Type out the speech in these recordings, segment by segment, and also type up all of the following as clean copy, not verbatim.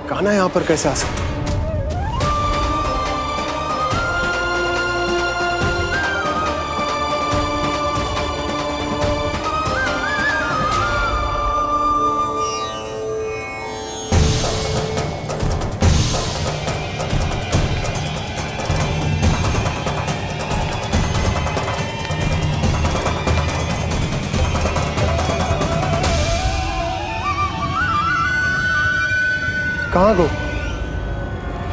कान्हा यहाँ पर कैसे आ सकता? कहाँ गो?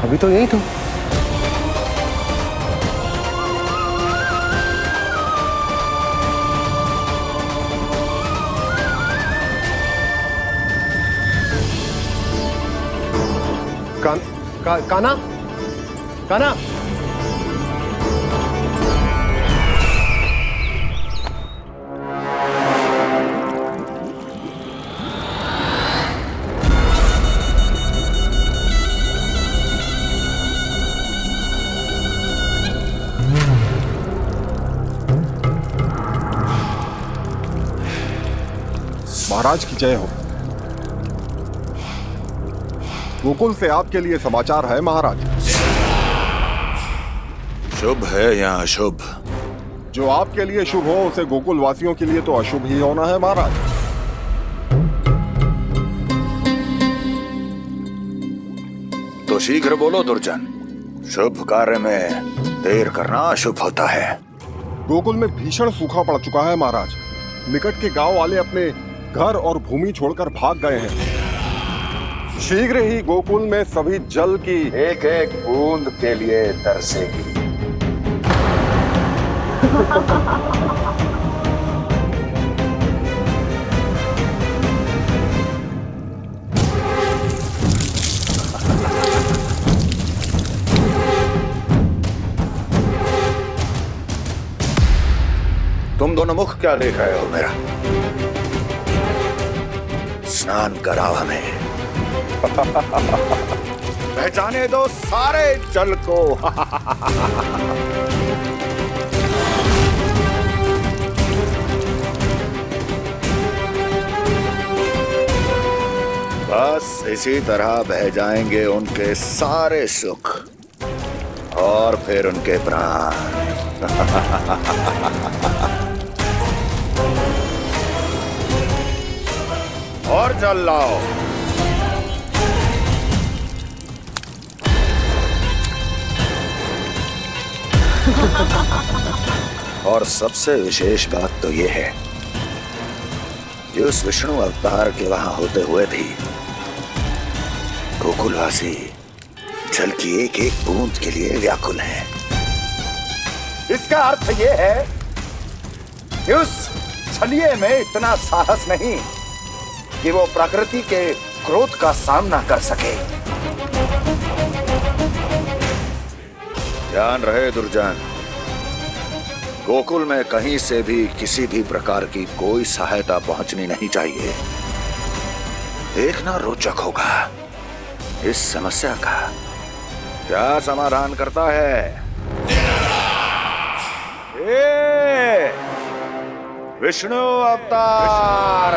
अभी तो यही था। कान्हा, कान्हा। महाराज की जय हो। गोकुल से आपके लिए समाचार है महाराज। शुभ है या अशुभ? जो आपके लिए शुभ हो उसे गोकुल वासियों के लिए तो अशुभ ही होना है महाराज। तो शीघ्र बोलो दुर्जन, शुभ कार्य में देर करना अशुभ होता है। गोकुल में भीषण सूखा पड़ चुका है महाराज। निकट के गांव वाले अपने घर और भूमि छोड़कर भाग गए हैं। शीघ्र ही गोकुल में सभी जल की एक एक बूंद के लिए तरसेगी। तुम दोनों मुख क्या देख रहे हो मेरा? स्नान कराओ हमें। पहचाने दो सारे जल को। बस इसी तरह बह जाएंगे उनके सारे सुख और फिर उनके प्राण। और जल लाओ। और सबसे विशेष बात तो यह है कि उस विष्णु अवतार के वहां होते हुए भी गोकुलवासी जल की एक एक बूंद के लिए व्याकुल हैं। इसका अर्थ यह है कि उस छलिए में इतना साहस नहीं कि वो प्रकृति के क्रोध का सामना कर सके। ध्यान रहे दुर्जन, गोकुल में कहीं से भी किसी भी प्रकार की कोई सहायता पहुंचनी नहीं चाहिए। देखना रोचक होगा इस समस्या का क्या समाधान करता है। विष्णु अवतार।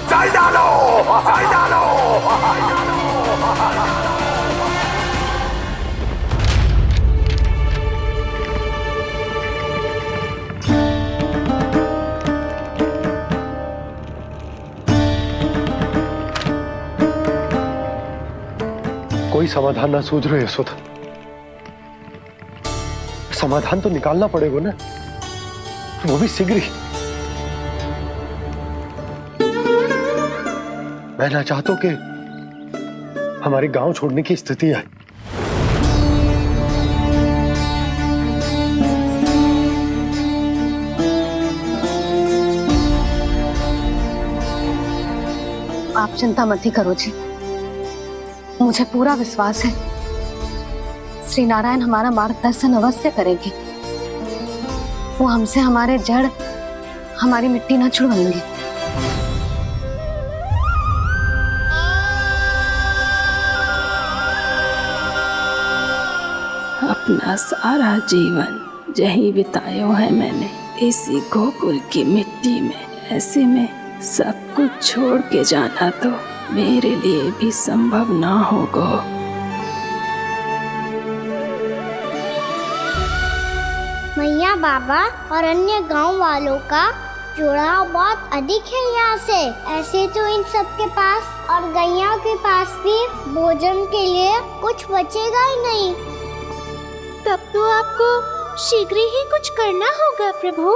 चल डालो, चल डालो। कोई समाधान ना सूझ रहे यशोदा। समाधान तो निकालना पड़ेगा ना, वो भी शीघ्र ही। मैं ना चाहता कि हमारे गांव छोड़ने की स्थिति आए। आप चिंता मत ही करो जी, मुझे पूरा विश्वास है श्री नारायण हमारा मार्गदर्शन अवश्य करेंगे। वो हमसे हमारे जड़, हमारी मिट्टी न छुड़वाएंगे। अपना सारा जीवन यही बितायो है मैंने इसी गोकुल की मिट्टी में ऐसे में सब कुछ छोड़ के जाना तो मेरे लिए भी संभव ना होगा। मैया बाबा और अन्य गांव वालों का जुड़ाव बहुत अधिक है यहाँ से। ऐसे तो इन सब के पास और गैया के पास भी भोजन के लिए कुछ बचेगा ही नहीं। तब तो आपको शीघ्र ही कुछ करना होगा प्रभु।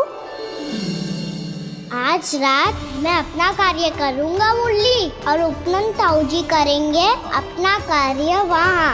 आज रात मैं अपना कार्य करूँगा मुरली, और उपनंद ताऊ जी करेंगे अपना कार्य वहाँ।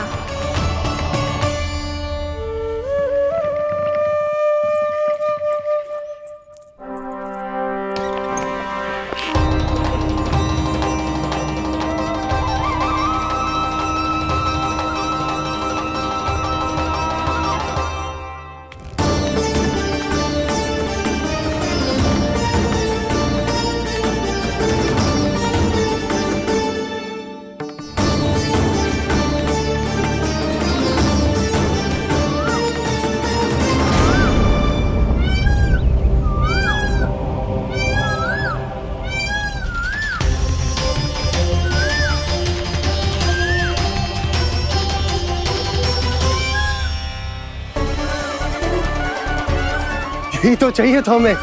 यही तो चाहिए था हमें।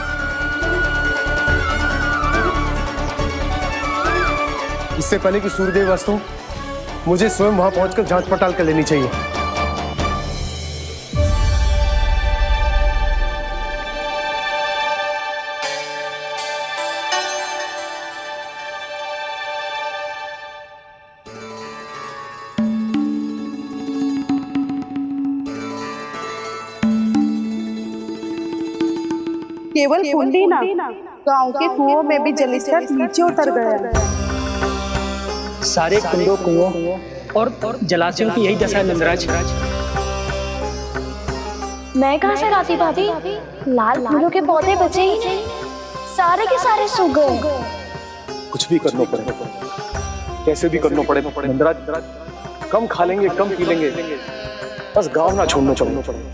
इससे पहले कि सूर्यदेव वस्तु, मुझे स्वयं वहां पहुंचकर जांच पड़ताल कर लेनी चाहिए। केवल कुंडी ना, गांव के कुओं में भी जलस्तर नीचे उतर गया। सारे कुंडों कुओं और जलाशयों की यही दशा है नंदराज। मैं कहाँ से लाती भाभी? लाल फूलों के पौधे बचे ही नहीं, सारे के सारे सूख गए। कुछ भी करना पड़े, कैसे भी करना पड़े नंदराज। कम खा लेंगे, कम पी लेंगे, बस गांव ना छोड़ना चाहिए।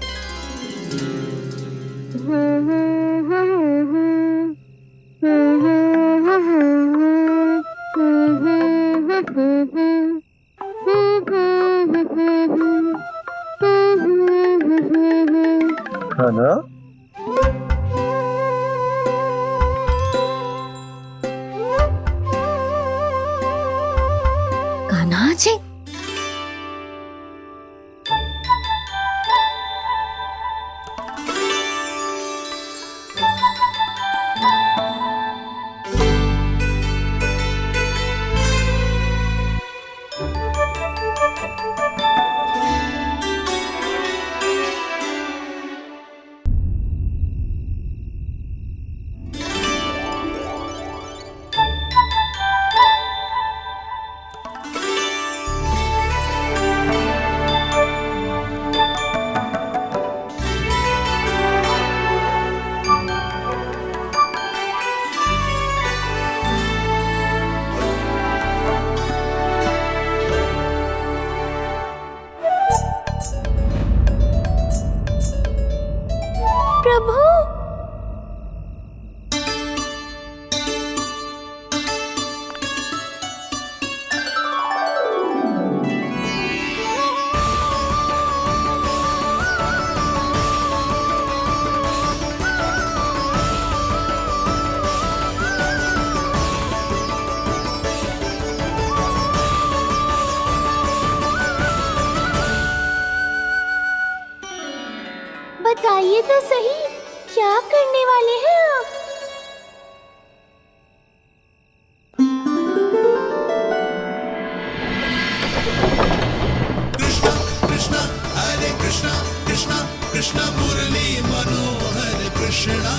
है ना? कान्हा जी, प्रभु बताइए तो सही, क्या करने वाले हैं आप? कृष्णा कृष्णा हरे कृष्णा कृष्णा कृष्णा मुरली मनोहर कृष्णा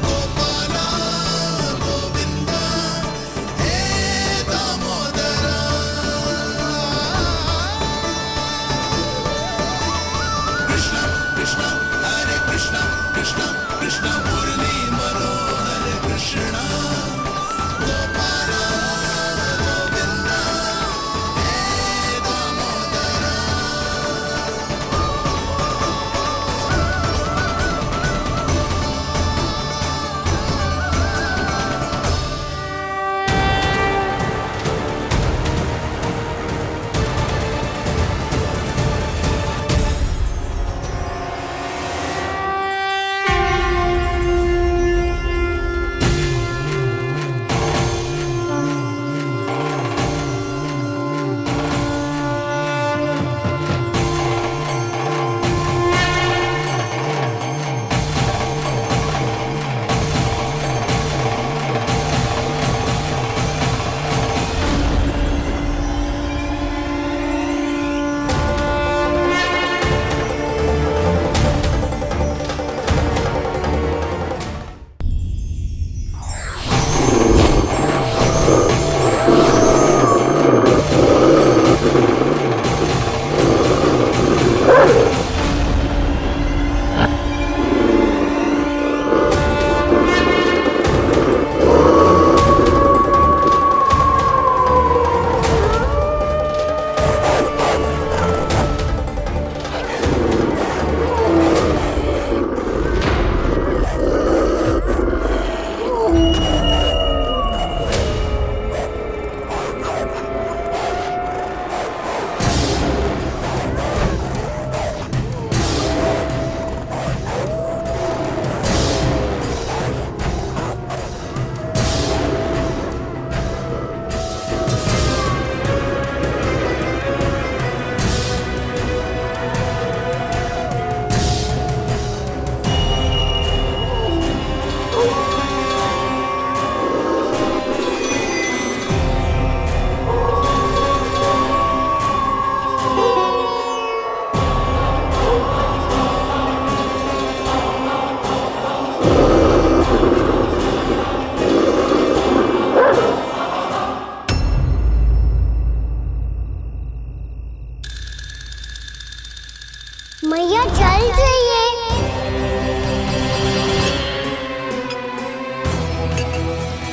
गोपाला गोविंदा हे दामोदरा। कृष्णा कृष्णा हरे कृष्णा कृष्णा कृष्णा मुरली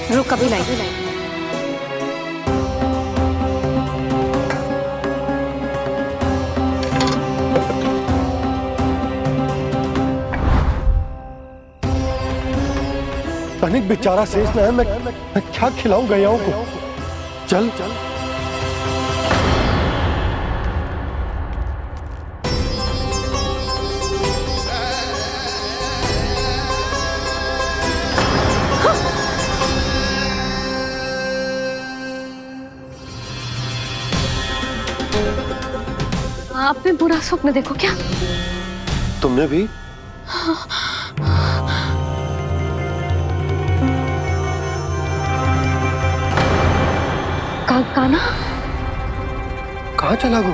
रुक कभी लाई। तनिक बेचारा शेष न है, मैं क्या खिलाऊं गयाओं को। चल चल आपने बुरा स्वप्न देखो क्या? तुमने भी? कान्हा कहाँ चला गो?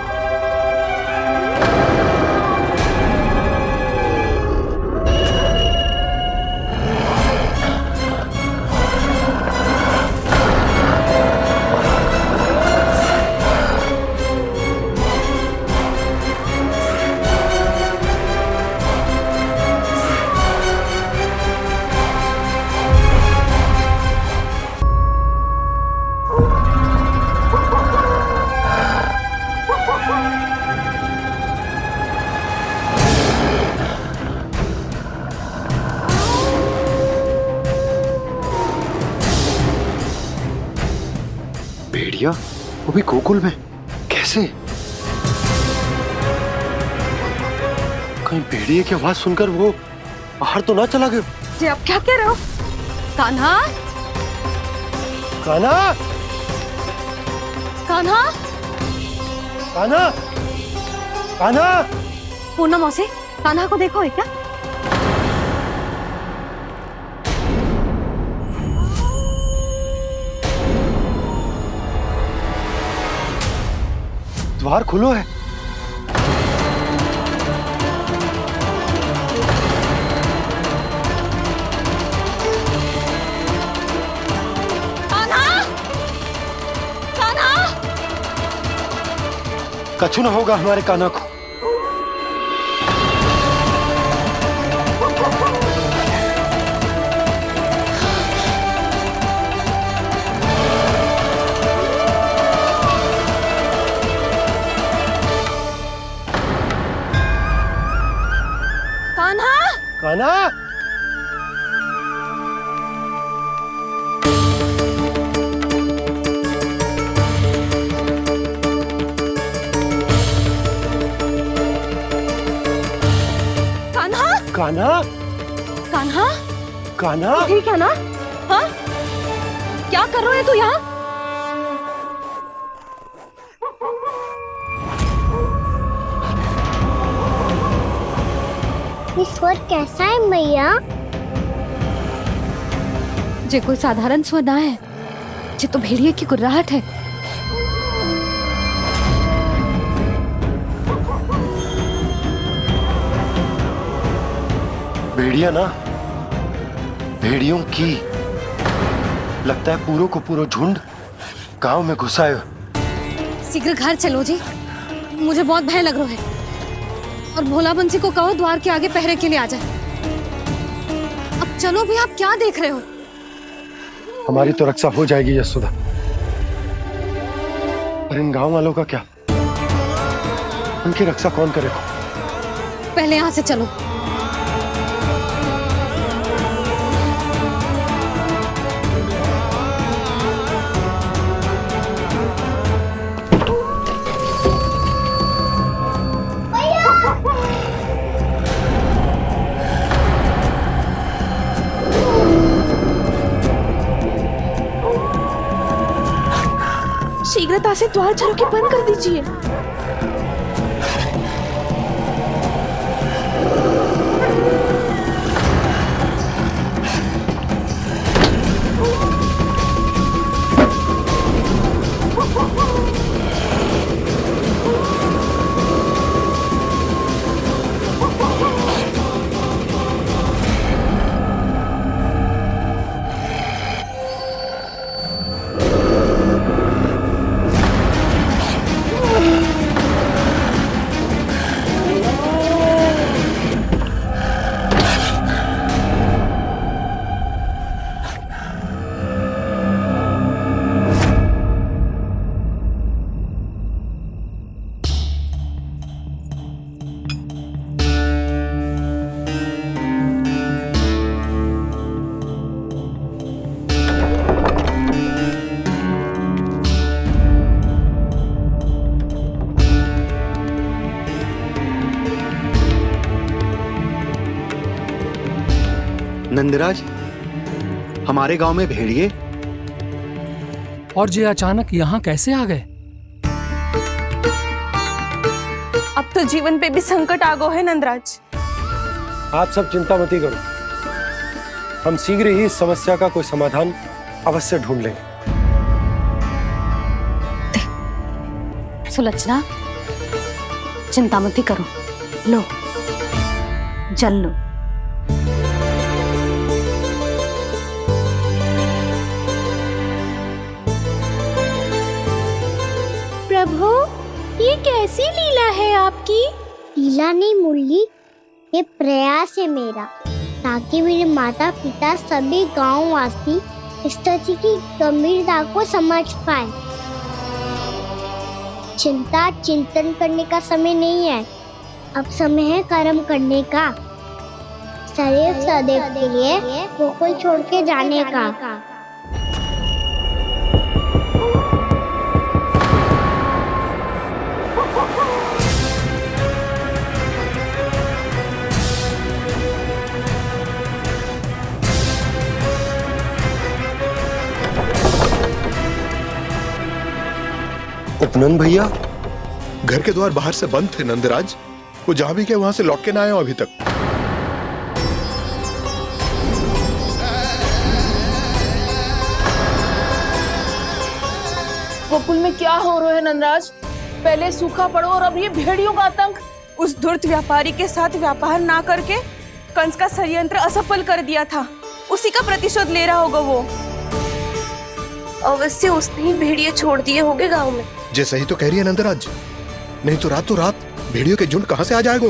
भेड़िया वो भी गोकुल में कैसे? कहीं भेड़िए की आवाज सुनकर वो बाहर तो ना चला गया? जी आप क्या कह रहे हो? कान्हा कान्हा कान्हा कान्हा कान्हा पूनम मौसी, कान्हा को देखो है क्या? द्वार खुलो है। कान्हा कान्हा कछु ना होगा हमारे कान्हा को। कान्हा कान्हा कान्हा कान्हा कान्हा ठीक है ना? हाँ क्या कर रहे हो तू यहाँ? ये स्वर कैसा है मैया? जे कोई साधारण स्वर ना है, जे तो भेड़िए की गुर्राहट है। भेड़िया ना, भेड़ियों की लगता है पूरों को पूरा झुंड गांव में घुसा है। शीघ्र घर चलो जी, मुझे बहुत भय लग रहा है। और भोला बंसी को कहो द्वार के आगे पहरे के लिए आ जाए। अब चलो भी, आप क्या देख रहे हो? हमारी तो रक्षा हो जाएगी यशोदा, पर इन गांव वालों का क्या? उनकी रक्षा कौन करेगा? पहले यहाँ से चलो। शीघ्रता से द्वार चारों के बंद कर दीजिए। नंदराज, हमारे गांव में भेड़िए? और ये अचानक यहाँ कैसे आ गए? अब तो जीवन पे भी संकट आ गो है नंदराज। आप सब चिंता मत करो, हम शीघ्र ही इस समस्या का कोई समाधान अवश्य ढूंढ लेंगे। सुलोचना, चिंता मत करो, लो जल लो। प्रभु, ये कैसी लीला है आपकी? लीला नहीं मुरली, ये प्रयास है मेरा, ताकि मेरे माता पिता सभी गांव वासी इस स्थिति की गंभीरता को समझ पाए। चिंता चिंतन करने का समय नहीं है, अब समय है कर्म करने का, सदैव सदैव के लिए गोकुल छोड़ के जाने का। उपनंद भैया, घर के द्वार बाहर से बंद थे नंदराज, वो जहां भी गए वहां से लौट के ना आए हो अभी तक। गोकुल में क्या हो रहा है नंदराज? पहले सूखा पड़ो और अब ये भेड़ियों का आतंक। उस धूर्त व्यापारी के साथ व्यापार ना करके कंस का षड्यंत्र असफल कर दिया था, उसी का प्रतिशोध ले रहा होगा वो। अवश्य उसने ही भेड़िए छोड़ दिए होंगे गांव में। जे सही तो कह रही है नंदराज, नहीं तो रात भेड़ियों के झुंड कहां से आ जाएगा?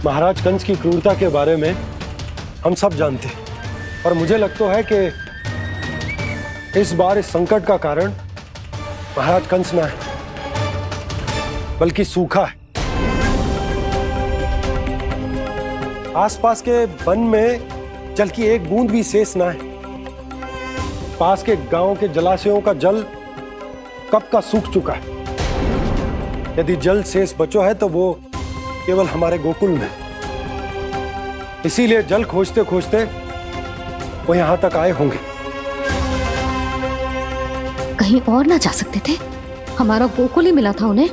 महाराज कंस की क्रूरता के बारे में हम सब जानते हैं, और मुझे लगता है कि इस बार इस संकट का कारण महाराज कंस ना है, बल्कि सूखा है। आसपास के वन में जल की एक बूंद भी शेष ना है। पास के गांव के जलाशयों का जल कब का सूख चुका है। यदि जल शेष बचो है तो वो केवल हमारे गोकुल में। इसीलिए जल खोजते खोजते वो यहां तक आए होंगे। कहीं और ना जा सकते थे? हमारा गोकुल ही मिला था उन्हें।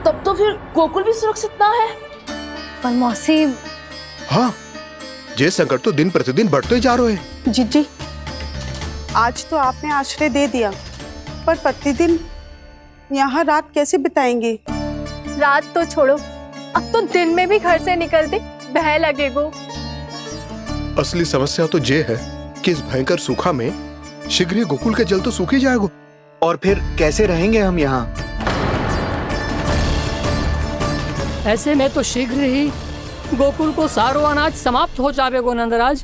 तब तो फिर गोकुल भी सुरक्षित ना है। पर मौसी, हाँ, ये संकट तो दिन प्रतिदिन बढ़ते जा रहे हैं। जीजी, आज तो आपने आश्रय दे दिया, पर प्रतिदिन यहाँ रात कैसे बिताएंगे? रात तो छोड़ो, अब तो दिन में भी घर से निकलते भय लगेगो। असली समस्या तो ये है कि इस भयंकर सूखा में शीघ्र ही गोकुल के जल तो सूख ही जाएगा। और फिर कैसे रहेंगे हम यहाँ? ऐसे में तो शीघ्र ही गोकुल को सारो अनाज समाप्त हो जाएगा नंदराज।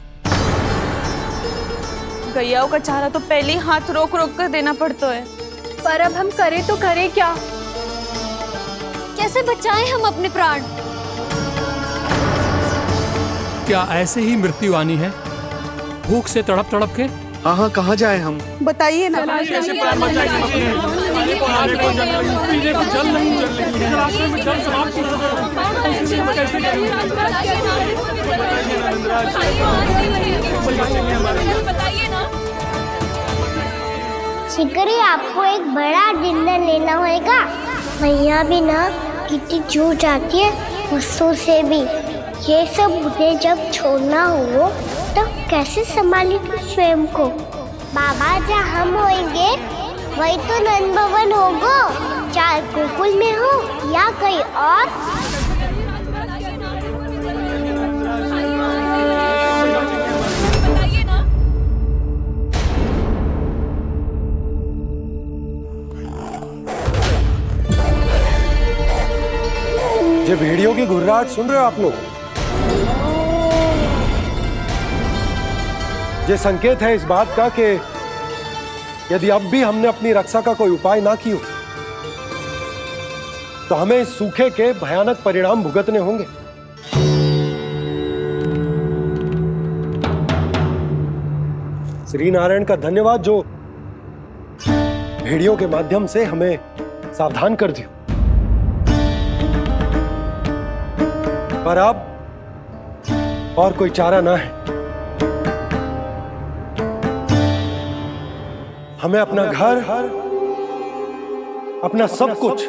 गैयाओं का चारा तो पहले ही हाथ रोक रोक कर देना पड़ता है। पर अब हम करें तो करें क्या? कैसे बचाएं हम अपने प्राण? क्या ऐसे ही मृत्यु आनी है, भूख से तड़प तड़प के? हाँ, कहाँ जाए हम? बताइए ना। कैसे प्राण बचाएं हम अपने? पीने को जल नहीं, रास्ते में जल समाप्त हो शीघ्र ही आपको एक बड़ा डिनर लेना होगा। मैया भी ना कितनी जूझ आती है गुस्सों से भी। ये सब उन्हें जब छोड़ना हो तो कैसे संभालेंगे स्वयं को? बाबा जहाँ हम होंगे वही तो नंद भवन होगा, चाहे गोकुल में हो या कहीं और। ये भेड़ियों की घुर्राहट सुन रहे हो आप लोग? ये संकेत है इस बात का कि यदि अब भी हमने अपनी रक्षा का कोई उपाय ना किया तो हमें इस सूखे के भयानक परिणाम भुगतने होंगे। श्री नारायण का धन्यवाद जो भेड़ियों के माध्यम से हमें सावधान कर दिया। पर अब और कोई चारा ना है। हमें अपना घर, अपना सब कुछ,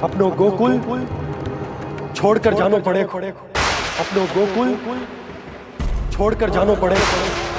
अपनो गोकुल छोड़कर जानो पड़ेगा। अपनो गोकुल छोड़कर जानो पड़ेगा।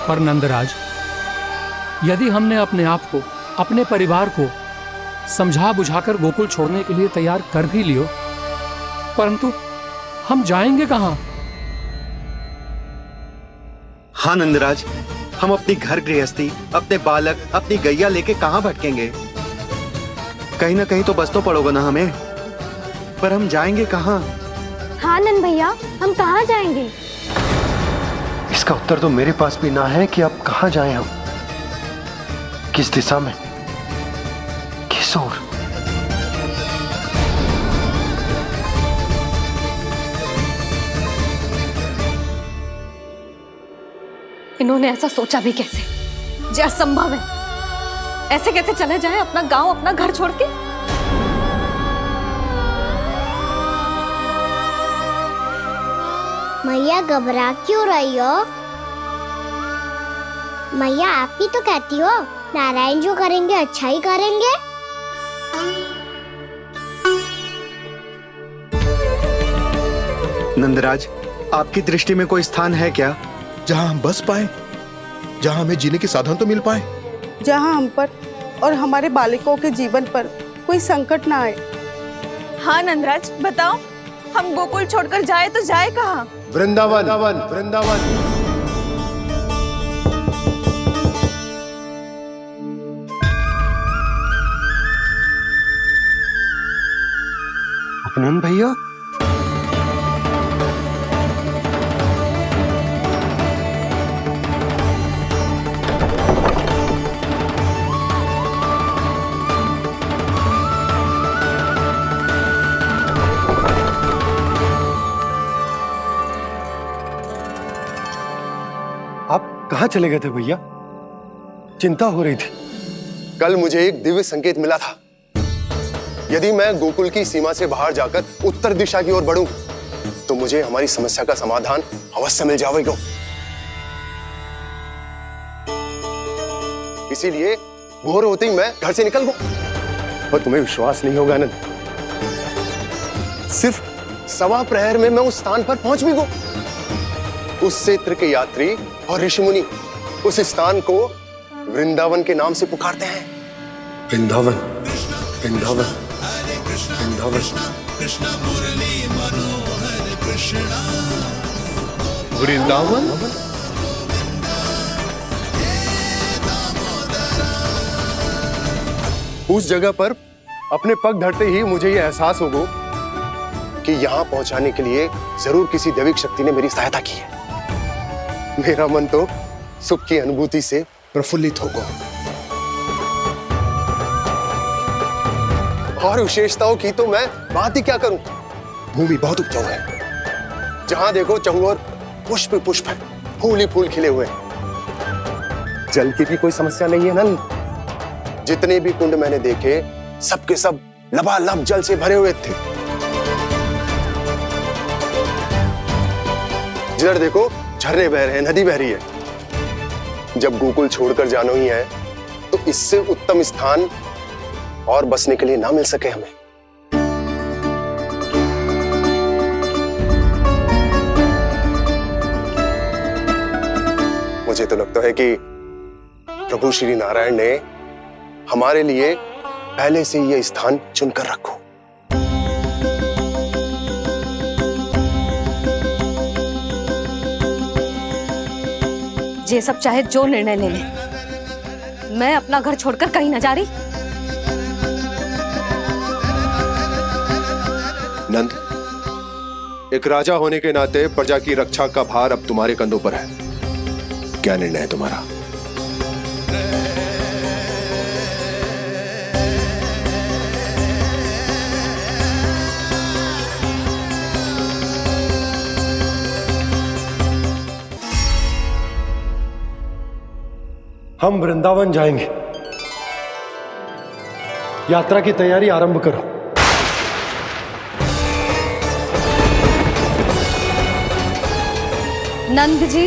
पर नंदराज, यदि हमने अपने आप को, अपने परिवार को समझा बुझाकर गोकुल छोड़ने के लिए तैयार कर भी लियो, परंतु हम जाएंगे कहां? हाँ नंदराज, हम अपनी घर गृहस्थी, अपने बालक, अपनी गैया लेके कहां भटकेंगे? कहीं ना कहीं तो बस तो पड़ोगे ना हमें, पर हम जाएंगे कहां? हाँ नंद भैया, हम कहाँ जाएंगे? इसका उत्तर तो मेरे पास भी ना है कि अब कहां जाएं हम, किस दिशा में, किस ओर। इन्होंने ऐसा सोचा भी कैसे, जो असंभव है। ऐसे कैसे चले जाएं अपना गांव, अपना घर छोड़ के? मैया घबरा क्यों रही हो? मैया आप ही तो कहती हो नारायण जो करेंगे अच्छा ही करेंगे। नंदराज, आपकी दृष्टि में कोई स्थान है क्या जहां हम बस पाए, जहां हमें जीने के साधन तो मिल पाए, जहाँ हम पर और हमारे बालकों के जीवन पर कोई संकट ना आए। हाँ नंदराज, बताओ, हम गोकुल छोड़कर जाए तो जाए कहाँ? वृंदावन, वृंदावन। अपनन भैया, कहाँ चले गए थे भैया? चिंता हो रही थी। कल मुझे एक दिव्य संकेत मिला था। यदि मैं गोकुल की सीमा से बाहर जाकर उत्तर दिशा की ओर बढ़ूं, तो मुझे हमारी समस्या का समाधान अवश्य मिल जाएगा। इसीलिए भोर होते ही मैं घर से निकल गया। और तुम्हें विश्वास नहीं होगा आनंद, सिर्फ सवा प्रहर में मैं उस स्थान पर पहुंच भी गया। उस क्षेत्र के यात्री और ऋषिमुनि उस स्थान को वृंदावन के नाम से पुकारते हैं। वृंदावन, वृंदावन, वृंदावन। वृंदावन। उस जगह पर अपने पग धरते ही मुझे यह एहसास होगा कि यहां पहुंचाने के लिए जरूर किसी दैविक शक्ति ने मेरी सहायता की है। मेरा मन तो सुख की अनुभूति से प्रफुल्लित होगा। और विशेषताओं की तो मैं बात ही क्या करूं। भूमि बहुत उपजाऊ है, जहां देखो चहुओर पुष्प पुष्प है, फूल ही फूल खिले हुए हैं। जल की भी कोई समस्या नहीं है नंद। जितने भी कुंड मैंने देखे, सबके सब लबालब जल से भरे हुए थे। जिधर देखो झरने बह रहे हैं, नदी बह रही है। जब गोकुल छोड़कर जाना ही है तो इससे उत्तम स्थान और बसने के लिए ना मिल सके हमें। मुझे तो लगता है कि प्रभु श्री नारायण ने हमारे लिए पहले से यह स्थान चुनकर रखो। ये सब चाहे जो निर्णय ले ले, मैं अपना घर छोड़कर कहीं न जा रही। नंद, एक राजा होने के नाते प्रजा की रक्षा का भार अब तुम्हारे कंधों पर है। क्या निर्णय है तुम्हारा? हम वृंदावन जाएंगे। यात्रा की तैयारी आरंभ करो। नंद जी,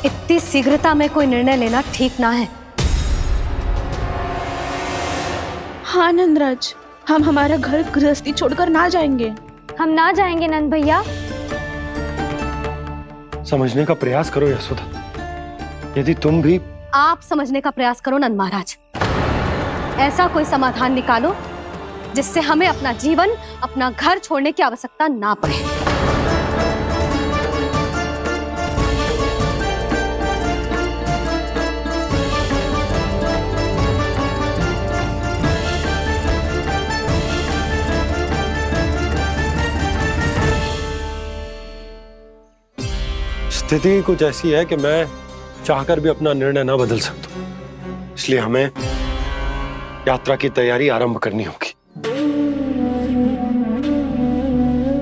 इतनी शीघ्रता में कोई निर्णय लेना ठीक ना है। हाँ नंदराज, हम हमारा घर गृहस्थी छोड़कर ना जाएंगे। हम ना जाएंगे नंद भैया। समझने का प्रयास करो यशोदा। यदि तुम भी आप समझने का प्रयास करो नंद महाराज। ऐसा कोई समाधान निकालो जिससे हमें अपना जीवन, अपना घर छोड़ने की आवश्यकता ना पड़े। स्थिति कुछ ऐसी है कि मैं चाहकर भी अपना निर्णय ना बदल सकता, इसलिए हमें यात्रा की तैयारी आरंभ करनी होगी।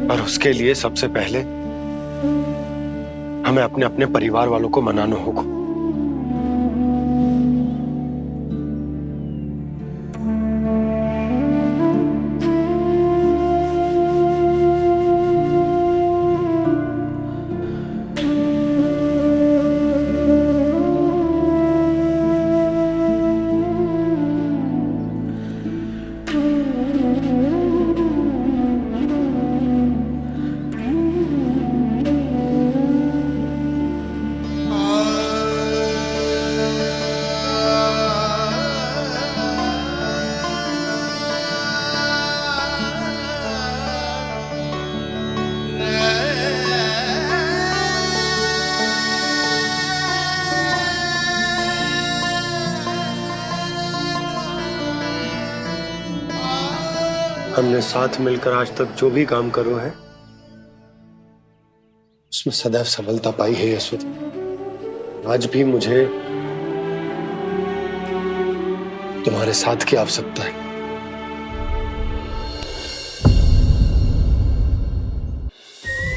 और उसके लिए सबसे पहले हमें अपने अपने परिवार वालों को मनाना होगा। हमने साथ मिलकर आज तक जो भी काम करो है उसमें सदैव सफलता पाई है यशोदा। आज भी मुझे तुम्हारे साथ की आवश्यकता है।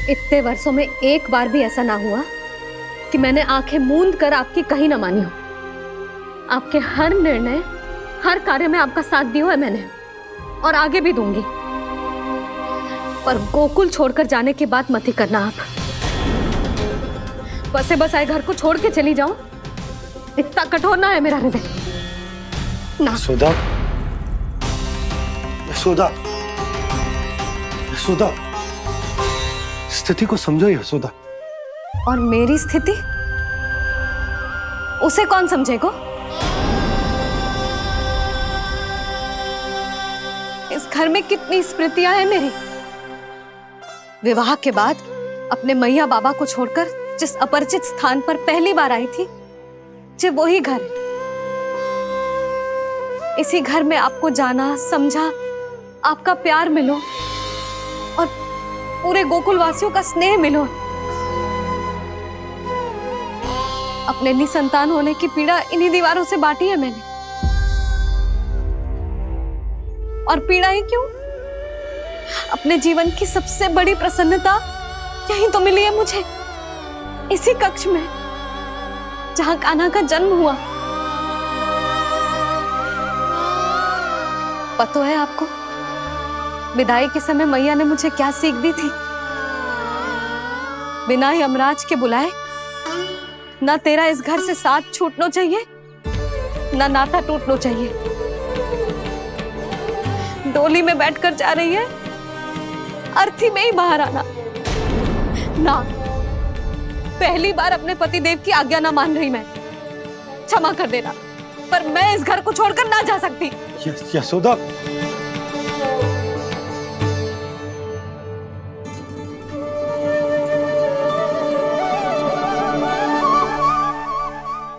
इतने वर्षों में एक बार भी ऐसा ना हुआ कि मैंने आंखें मूंद कर आपकी कहीं ना मानी हो। आपके हर निर्णय, हर कार्य में आपका साथ दिया है मैंने, और आगे भी दूंगी। पर गोकुल छोड़कर जाने की बात मत ही करना आप। बसे बसाए घर को छोड़ के चली जाऊं, इतना कठोर ना है मेरा हृदय ना। यशोदा, यशोदा, यशोदा, स्थिति को समझो यशोदा। और मेरी स्थिति उसे कौन समझेगा? इस घर में कितनी स्मृतियां हैं मेरी। विवाह के बाद अपने मैया बाबा को छोड़कर जिस अपरिचित स्थान पर पहली बार आई थी, जो वही घर। इसी घर में आपको जाना, समझा, आपका प्यार मिलो और पूरे गोकुल वासियों का स्नेह मिलो। अपने निसंतान होने की पीड़ा इन्हीं दीवारों से बांटी है मैंने। और पीड़ा ही क्यों? अपने जीवन की सबसे बड़ी प्रसन्नता यही तो मिली है मुझे, इसी कक्ष में जहां कान्हा का जन्म हुआ। पता है आपको विदाई के समय मैया ने मुझे क्या सीख दी थी? बिना ही यमराज के बुलाए ना तेरा इस घर से साथ छूटना चाहिए, ना नाता टूटना चाहिए। डोली में बैठकर जा रही है, अर्थी में ही बाहर आना ना। पहली बार अपने पतिदेव की आज्ञा ना मान रही मैं, क्षमा कर देना, पर मैं इस घर को छोड़कर ना जा सकती। यशोदा,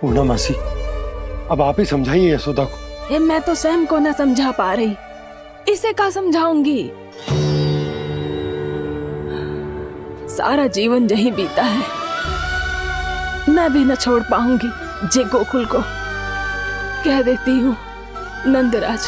पूर्णा मासी, अब आप ही समझाइए यशोदा को। ये मैं तो स्वयं को न समझा पा रही, इसे क्या समझाऊंगी? सारा जीवन यही बीता है, मैं भी न छोड़ पाऊंगी जे गोकुल को। कह देती हूँ नंदराज।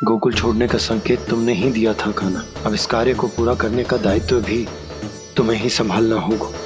गोकुल छोड़ने का संकेत तुमने ही दिया था कान्हा। अब इस कार्य को पूरा करने का दायित्व भी तुम्हें ही संभालना होगा।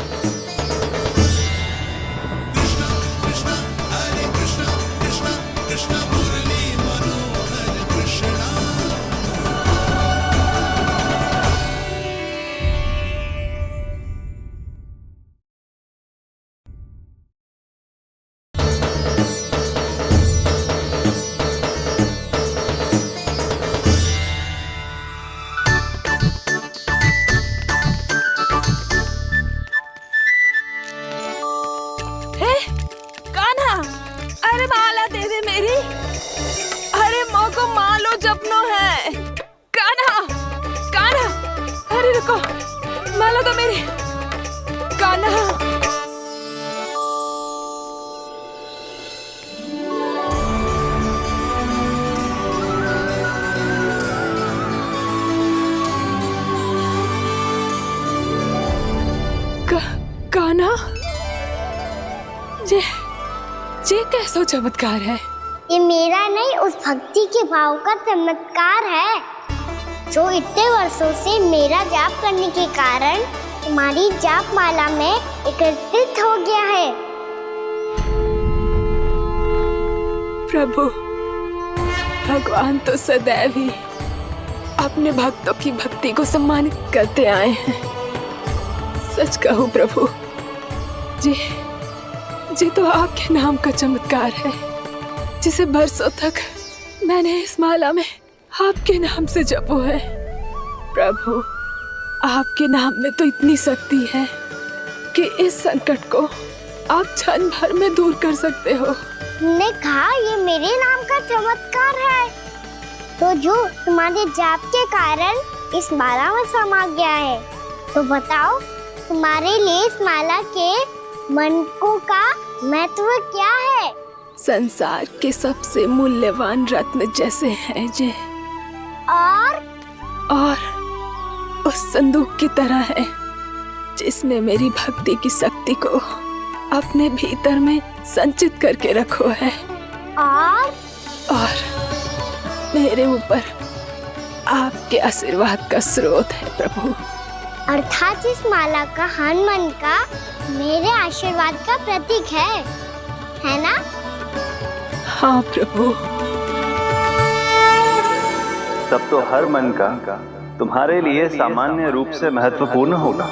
ये कैसा चमत्कार है? ये मेरा नहीं, उस भक्ति के भाव का चमत्कार है जो इतने वर्षों से मेरा जाप करने के कारण तुम्हारी जाप माला में एकत्रित हो गया है। प्रभु, भगवान तो सदैव ही अपने भक्तों की भक्ति को सम्मानित करते आए हैं। सच कहूं प्रभु, जी तो आपके नाम का चमत्कार है, जिसे बरसों तक मैंने इस माला में आपके नाम से जपो है। प्रभु, आपके नाम में तो इतनी शक्ति है कि इस संकट को आप क्षण भर में दूर कर सकते हो। तुमने कहा ये मेरे नाम का चमत्कार है, तो जो तुम्हारे जाप के कारण इस माला में समा गया है, तो बताओ तुम्हारे लिए इस माला के मनकों का महत्व क्या है? संसार के सबसे मूल्यवान रत्न जैसे हैं जे, और उस संदूक की तरह है जिसने मेरी भक्ति की शक्ति को अपने भीतर में संचित करके रखो है। और मेरे ऊपर आपके आशीर्वाद का स्रोत है प्रभु। अर्थात इस माला का हनुमान का मेरे आशीर्वाद का प्रतीक है ना? हाँ प्रभु। तब तो हर मन का तुम्हारे लिए सामान्य रूप से महत्वपूर्ण होगा।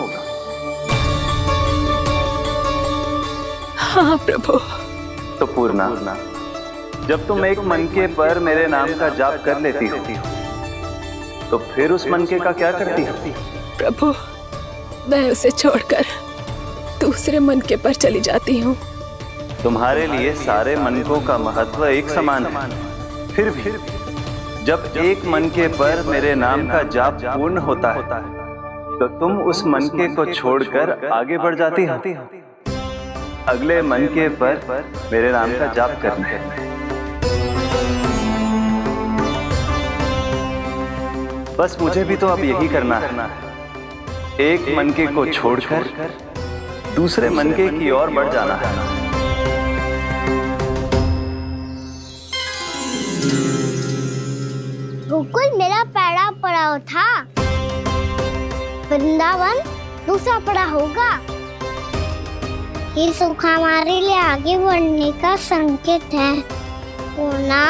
हाँ प्रभु। तो पूर्णा, जब तुम एक मनके पर मेरे नाम का जाप कर लेती हो, तो फिर उस मनके का क्या करती हो? प्रभु, मैं उसे छोड़कर दूसरे मनके पर चली जाती हूँ। तुम्हारे लिए सारे मनकों का महत्व एक समान है, फिर भी जब एक मनके पर मेरे नाम का जाप पूर्ण होता है, तो तुम उस मनके को छोड़कर आगे बढ़ जाती हो अगले मनके पर मेरे नाम का जाप करने। बस मुझे भी तो अब यही करना है, एक मनके को छोड़कर दूसरे मनके की ओर बढ़ जाना है। गोकुल मेरा पहला पड़ाव था, वृंदावन दूसरा पड़ा होगा। ये सुख हमारे लिए आगे बढ़ने का संकेत है। होना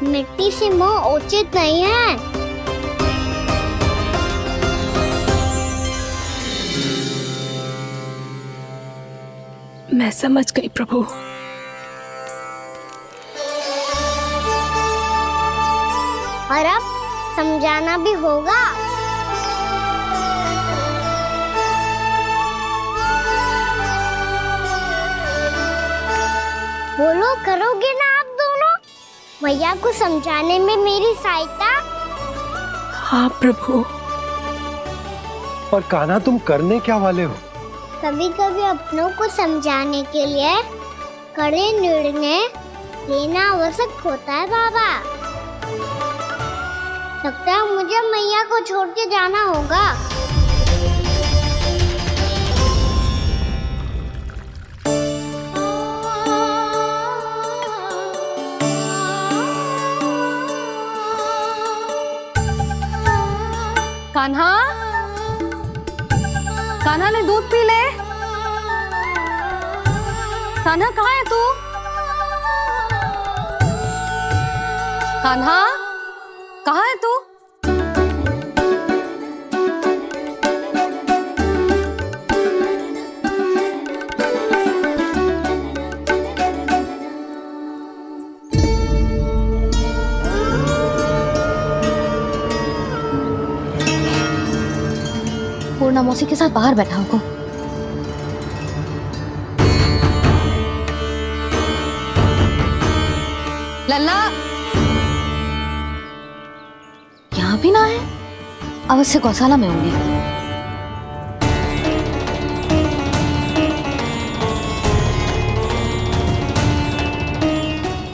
मिट्टी से मोह उचित नहीं है। मैं समझ गई प्रभु। और अब समझाना भी होगा। बोलो, करोगे ना आप दोनों? भैया को समझाने में मेरी सहायता। हाँ प्रभु। और कान्हा, तुम करने क्या वाले हो? कभी कभी अपनों को समझाने के लिए कड़े निर्णय लेना आवश्यक होता है बाबा। लगता है मुझे मैया को छोड़ के जाना होगा। कान्हा, कान्हा ने दूध पी ले। कान्हा कहाँ है तू? कान्हा कहाँ है तू? पूर्णा मौसी के साथ बाहर बैठा होगा। लल्ला यहाँ भी ना है, अवश्य गौशाला में होंगे।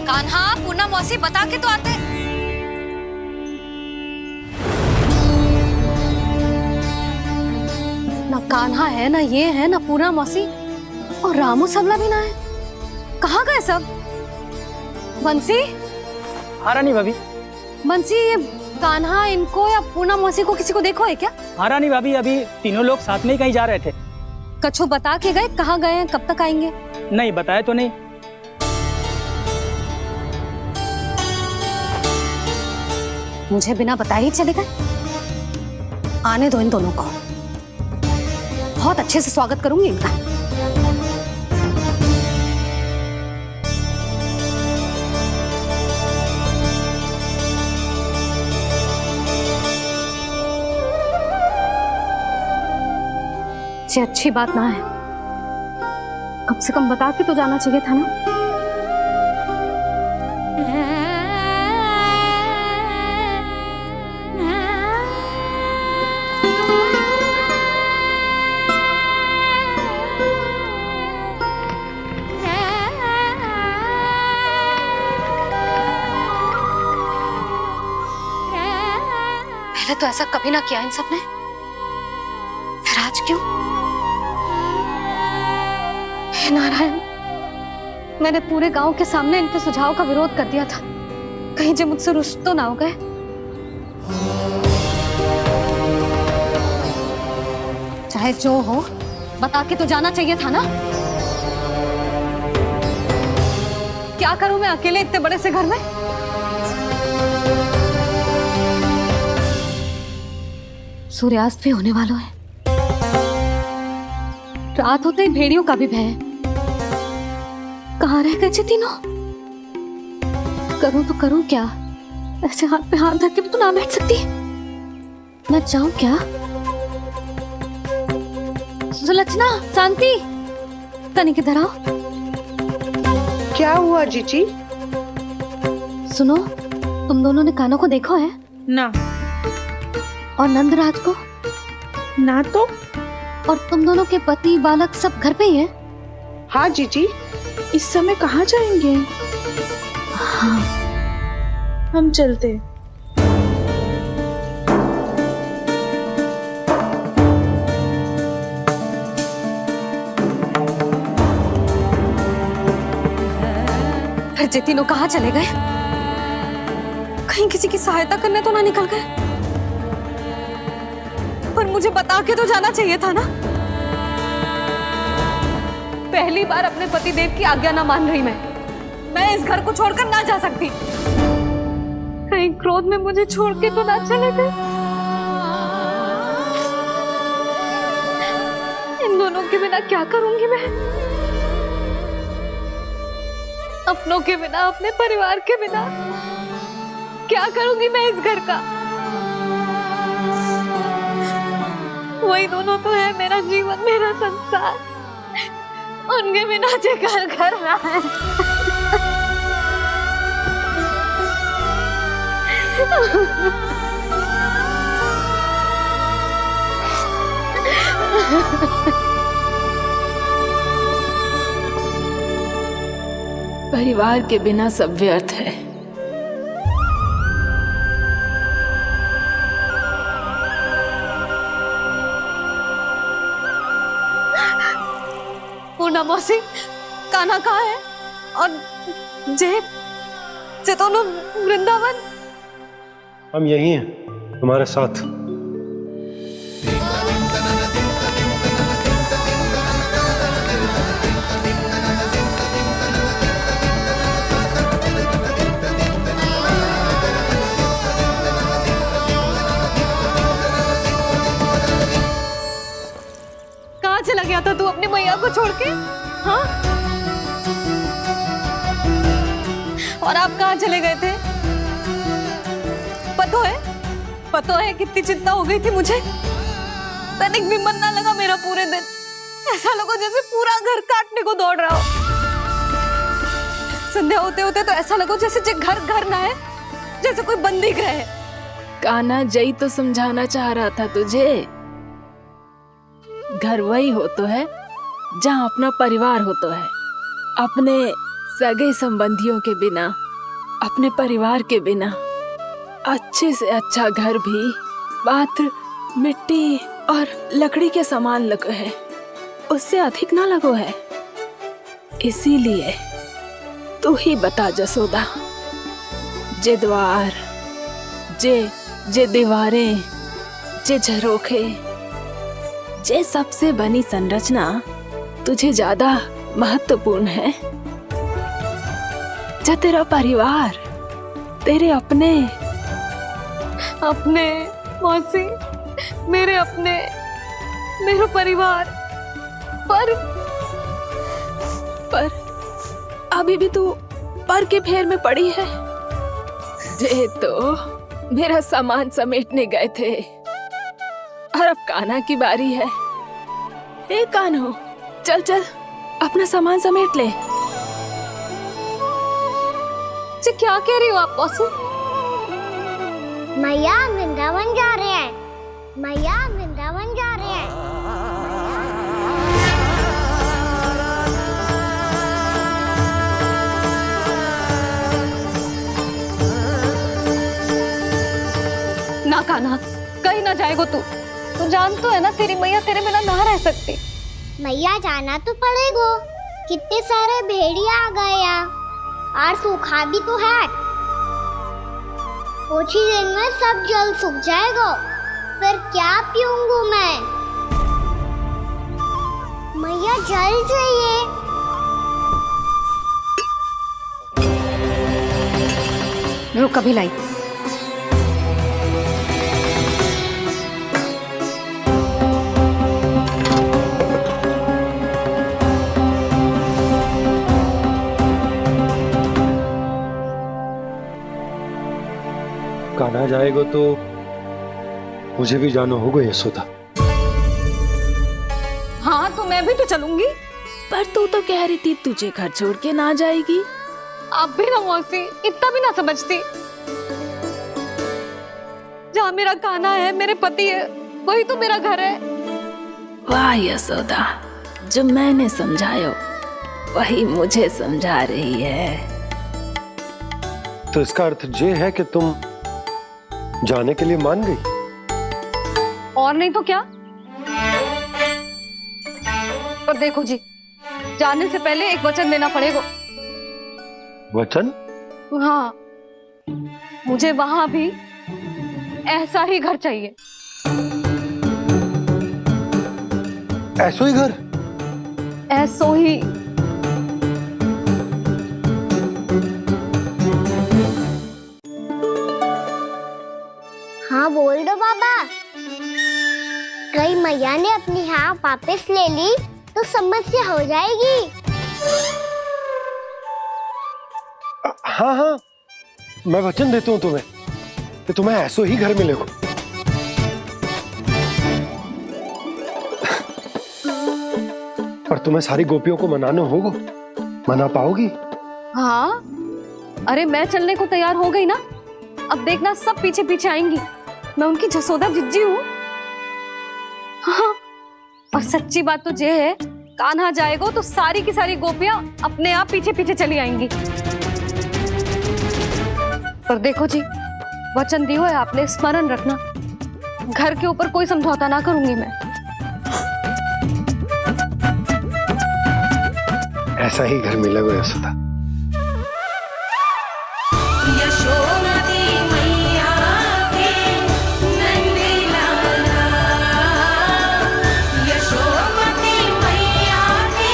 कान्हा, पूर्णा मौसी बता के तो आते। ना कान्हा है, ना ये है, ना पूर्णा मौसी, और रामू सबला भी ना है। कहाँ गए सब? बंसी? हाँ रानी भाभी। बंसी, ये कान्हा इनको या पूर्णा मौसी को किसी को देखो है क्या? हाँ रानी भाभी, अभी तीनों लोग साथ में ही कहीं जा रहे थे। कछु बता के गए कहाँ गए हैं, कब तक आएंगे? नहीं बताया तो नहीं। मुझे बिना बताए ही चले गए? आने दो इन दोनों को, बहुत अच्छे से स्वागत करूंगी इनका। ये अच्छी बात ना है, कम से कम बता के तो जाना चाहिए था ना। पहले तो ऐसा कभी ना किया इन सब ने, फिर आज क्यों? हे नारायण, मैंने पूरे गांव के सामने इनके सुझाव का विरोध कर दिया था, कहीं जो मुझसे रुष्ट तो ना हो गए। चाहे जो हो, बता के तो जाना चाहिए था ना। क्या करूं मैं अकेले इतने बड़े से घर में? सूर्यास्त भी होने वाला है, रात होते ही भेड़ियों का भी भय है। कहाँ रह गए तीनों? करूं तो करूं क्या? ऐसे हाथ पे हाथ धर के भी तो ना बैठ सकती। मैं जाऊं क्या? सुलक्षणा, शांति, तनिक इधर आओ। क्या हुआ जीजी? सुनो, तुम दोनों ने कान्हा को देखा है? ना। और नंदराज को? ना तो। और तुम दोनों के पति बालक सब घर पे ही हैं? हाँ जीजी, इस समय कहाँ जाएंगे? हाँ। हम चलते। फिर ये तीनों कहाँ चले गए? कहीं किसी की सहायता करने तो ना निकल गए? पर मुझे बता के तो जाना चाहिए था ना। पहली बार अपने पतिदेव की आज्ञा ना मान रही मैं इस घर को छोड़कर ना जा सकती। कहीं क्रोध में मुझे छोड़ के तो ना चले गए। इन दोनों के बिना क्या करूंगी मैं? अपनों के बिना, अपने परिवार के बिना क्या करूंगी मैं इस घर का? वही दोनों तो है मेरा जीवन, मेरा संसार। उनके बिना जे घर घर रहा है। परिवार के बिना सब व्यर्थ है। पूर्णा मौसी, कान्हा कहाँ है? और जे दोनों वृंदावन? हम यही हैं, तुम्हारे साथ। कहाँ चला गया था तू अपनी मैया को छोड़ के? हाँ? और आप कहाँ चले गए थे? पता है कितनी चिंता हो गई थी मुझे। तनिक भी मन ना लगा मेरा पूरे दिन। ऐसा लगा जैसे पूरा घर काटने को दौड़ रहा हो। संध्या होते होते तो ऐसा लगा जैसे घर घर ना है, जैसे कोई बंदी गृह है। कान्हा जई तो समझाना चाह रहा था तुझे। घर वही हो तो है जहाँ अपना परिवार हो तो है। अपने सगे संबंधियों के बिना, अपने परिवार के बिना अच्छे से अच्छा घर भी मात्र मिट्टी और लकड़ी के समान लगो है, उससे अधिक ना लगो है। इसीलिए तू ही बता जसोदा, जे द्वार, जे दीवारें, जे झरोखे, जे सबसे बनी संरचना तुझे ज्यादा महत्वपूर्ण है? जा तेरा परिवार, तेरे अपने मौसी, मेरा परिवार। पर अभी भी तू पर के फेर में पड़ी है। जे तो मेरा सामान समेटने गए थे और अब कान्हा की बारी है। ए कान्हो, चल चल अपना सामान समेट ले। जी क्या कह रही हो आप मौसी? मैया वृंदावन जा रहे हैं। मैया वृंदावन जा रहे हैं। ना कान्हा, कहीं ना जाएगो तू जान तो है ना तेरी मैया तेरे बिना ना रह सकती। मैया जाना तो पड़ेगा। कितने सारे भेड़िया आ गए यहाँ, और सूखा भी तो है। कुछ ही दिन में सब जल सूख जाएगा, फिर क्या पीऊंगा मैं? मैया जल चाहिए। रुक कभी लाई। कान्हा जाएगा तो मुझे भी जाना होगा यशोदा। हाँ तो मैं भी तो चलूंगी। पर तू तो कह रही थी तुझे घर छोड़ के ना जाएगी। आप भी ना मौसी, इतना भी ना समझती। जहाँ मेरा कान्हा है, मेरे पति है, वही तो मेरा घर है। वाह यशोदा, जो मैंने समझाया वही मुझे समझा रही है। तो इसका अर्थ ये है कि तुम जाने के लिए मान गई? और नहीं तो क्या। पर देखो जी, जाने से पहले एक वचन देना पड़ेगा। वचन? हाँ, मुझे वहां भी ऐसा ही घर चाहिए। ऐसो ही घर? ऐसो ही। हाँ बोल दो बाबा। कहीं मैया ने अपनी हाँ वापस ले ली तो समस्या हो जाएगी। हाँ हाँ, मैं वचन देता हूँ तुम्हें कि तुम्हें ऐसो ही घर मिलेगा। पर तुम्हें सारी गोपियों को मनाना होगा। मना पाओगी? हाँ, अरे मैं चलने को तैयार हो गई ना। अब देखना सब पीछे पीछे आएंगी। मैं उनकी जसोदा जिज्जी हूँ। हाँ, और सच्ची बात तो ये है, कान्हा जाएगा तो सारी की सारी गोपियां अपने आप पीछे पीछे चली आएंगी। पर देखो जी, वचन दियो है आपने, स्मरण रखना। घर के ऊपर कोई समझौता ना करूंगी मैं। ऐसा ही घर मिलेगा यशोदा। यशोमती मैया के नंदी लाला, यशोमती मैया के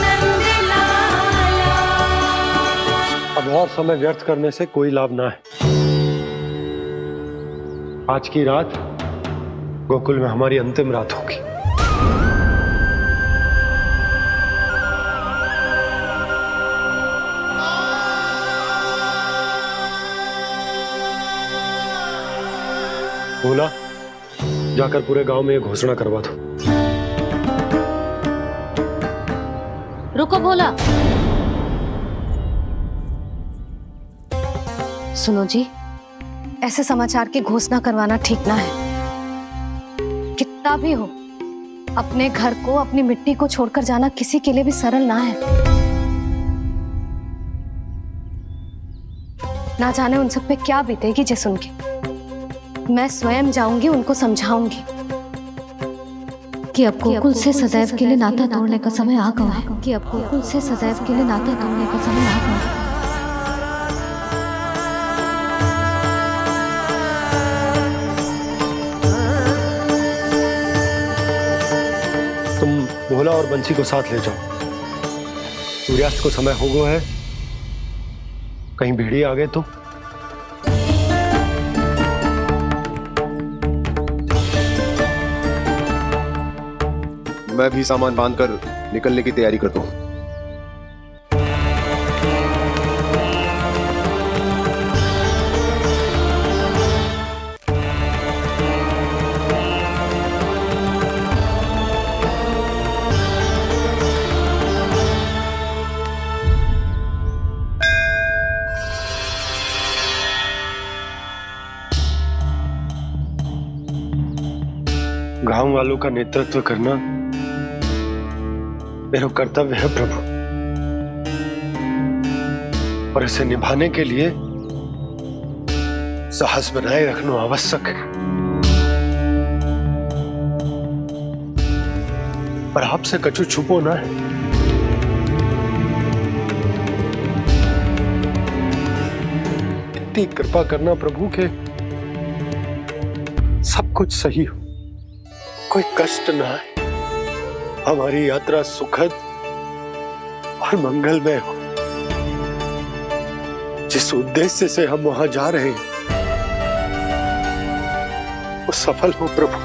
नंदी लाला। अब और समय व्यर्थ करने से कोई लाभ ना है। आज की रात गोकुल में हमारी अंतिम रात होगी। बोला, जाकर पूरे गांव में ये घोषणा करवा दो। रुको भोला। सुनो जी, ऐसे समाचार की घोषणा करवाना ठीक ना है। कितना भी हो, अपने घर को, अपनी मिट्टी को छोड़कर जाना किसी के लिए भी सरल ना है। ना जाने उन सब पे क्या बीतेगी जे सुन के। मैं स्वयं जाऊंगी, उनको समझाऊंगी कि अब गोकुल से सदैव के लिए नाता तोड़ने का समय आ गया है। कि अब गोकुल से सदैव के लिए नाता तोड़ने का समय आ गया है। तुम भोला और बंसी को साथ ले जाओ। सूर्यास्त को समय हो गया है, कहीं भीड़ी आ गए तो। मैं भी सामान बांधकर निकलने की तैयारी करता हूँ। गांव वालों का नेतृत्व करना मेरा कर्तव्य है प्रभु, और इसे निभाने के लिए साहस बनाए रखना आवश्यक है। पर आपसे कछु छुपो ना है। इतनी कृपा करना प्रभु के सब कुछ सही हो, कोई कष्ट ना है, हमारी यात्रा सुखद और मंगलमय हो। जिस उद्देश्य से हम वहां जा रहे हैं वो सफल हो प्रभु,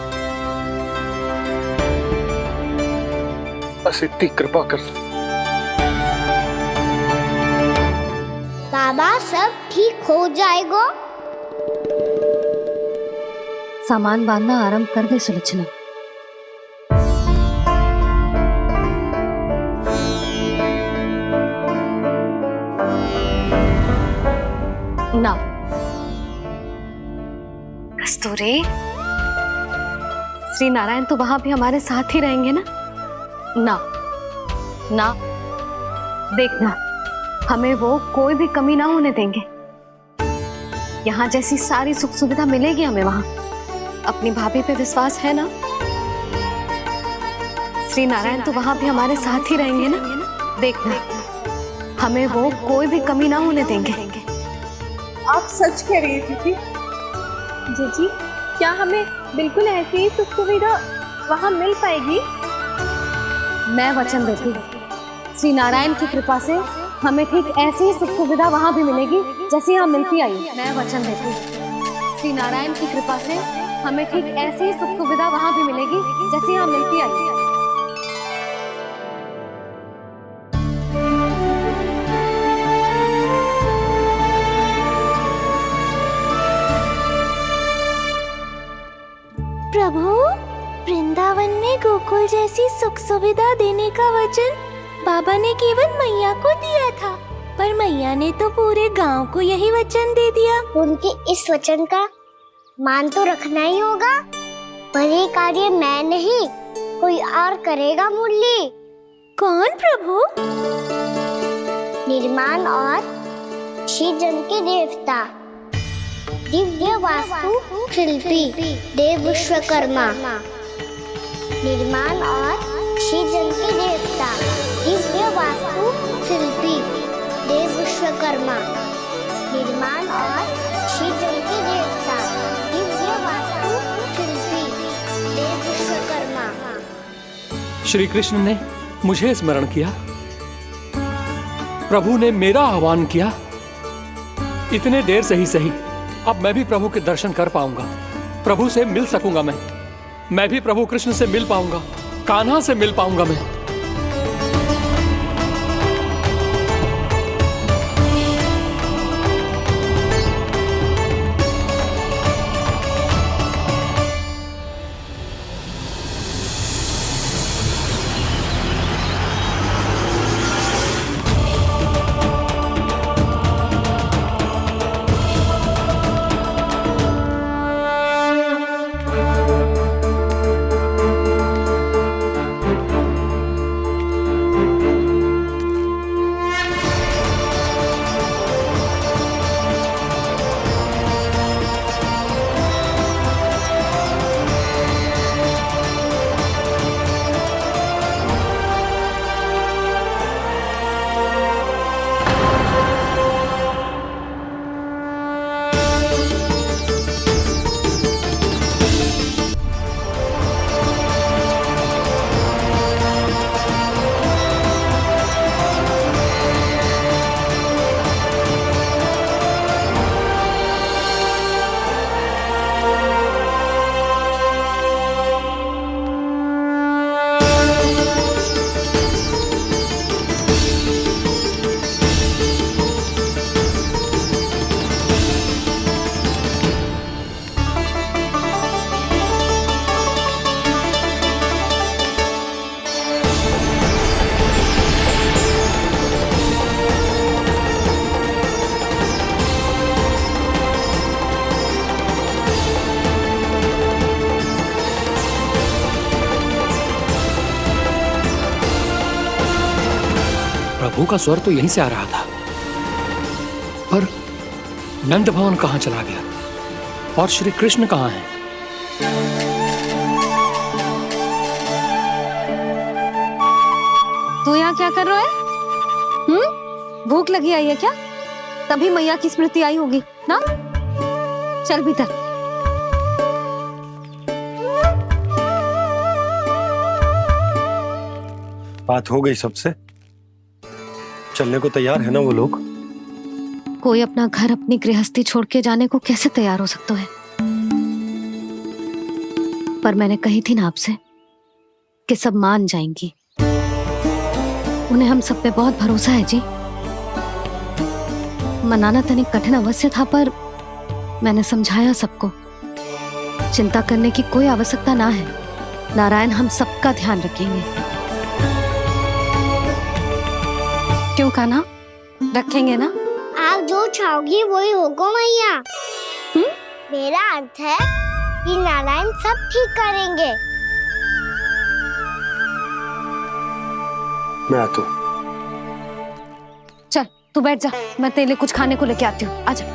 बस इतनी कृपा कर। बाबा सब ठीक हो जाएगा। सामान बांधना आरंभ कर दे सुलोचना। ना कस्तूरी, श्री नारायण तो वहां भी हमारे साथ ही रहेंगे ना? ना ना, देखना हमें वो कोई भी कमी ना होने देंगे। यहाँ जैसी सारी सुख सुविधा मिलेगी हमें वहां। अपनी भाभी पे विश्वास है ना? श्री नारायण तो वहां भी हमारे साथ ही रहेंगे ना? देखना हमें वो कोई भी कमी ना होने देंगे। आप सच कह रही थी जी? जीजी, क्या हमें बिल्कुल ऐसी ही सुख सुविधा वहाँ मिल पाएगी? मैं वचन देती हूँ, श्री नारायण की कृपा से हमें ठीक ऐसी ही सुख सुविधा वहाँ भी मिलेगी जैसी यहाँ मिलती आई। मैं वचन देती हूँ, श्री नारायण की कृपा से हमें ठीक ऐसी ही सुख सुविधा वहाँ भी मिलेगी जैसी यहाँ मिलती आई। प्रभु, वृंदावन में गोकुल जैसी सुख सुविधा देने का वचन बाबा ने केवल मैया को दिया था, पर मैया ने तो पूरे गांव को यही वचन दे दिया। उनके इस वचन का मान तो रखना ही होगा, पर ये कार्य मैं नहीं कोई और करेगा। मुरली कौन प्रभु? निर्माण और श्रीजन के देवता, दिव्य वास्तु शिल्पी देव विश्वकर्मा। निर्माण और श्रीजन के देवता, दिव्य वास्तु शिल्पी देव विश्वकर्मा। निर्माण और श्रीजन के देवता, दिव्य वास्तु शिल्पी देव विश्वकर्मा। श्री कृष्ण ने मुझे स्मरण किया, प्रभु ने मेरा आह्वान किया। इतने देर से ही सही, अब मैं भी प्रभु के दर्शन कर पाऊंगा, प्रभु से मिल सकूंगा। मैं भी प्रभु कृष्ण से मिल पाऊंगा, कान्हा से मिल पाऊंगा मैं। प्रभु का स्वर तो यहीं से आ रहा था, पर नंद भवन कहां चला गया और श्री कृष्ण कहां हैं? तू यहाँ क्या कर रहा है? भूख लगी आई है क्या? तभी मैया की स्मृति आई होगी ना? चल भीतर। बात हो गई सबसे? चलने को तैयार है ना वो लोग? कोई अपना घर, अपनी गृहस्थी छोड़ के जाने को कैसे तैयार हो सकता है? पर मैंने कही थी ना आपसे कि सब मान जाएंगी। उन्हें हम सब पे बहुत भरोसा है जी। मनाना तनिक कठिन अवश्य था, पर मैंने समझाया सबको। चिंता करने की कोई आवश्यकता ना है, नारायण हम सबका ध्यान रखेंगे। क्यों कान्हा, रखेंगे ना? आप जो चाहोगी वही होगा मैया। मेरा अर्थ है कि नारायण सब ठीक करेंगे। मैं आता हूँ। चल तू बैठ जा, मैं तेरे लिए कुछ खाने को लेके आती हूँ। आजा।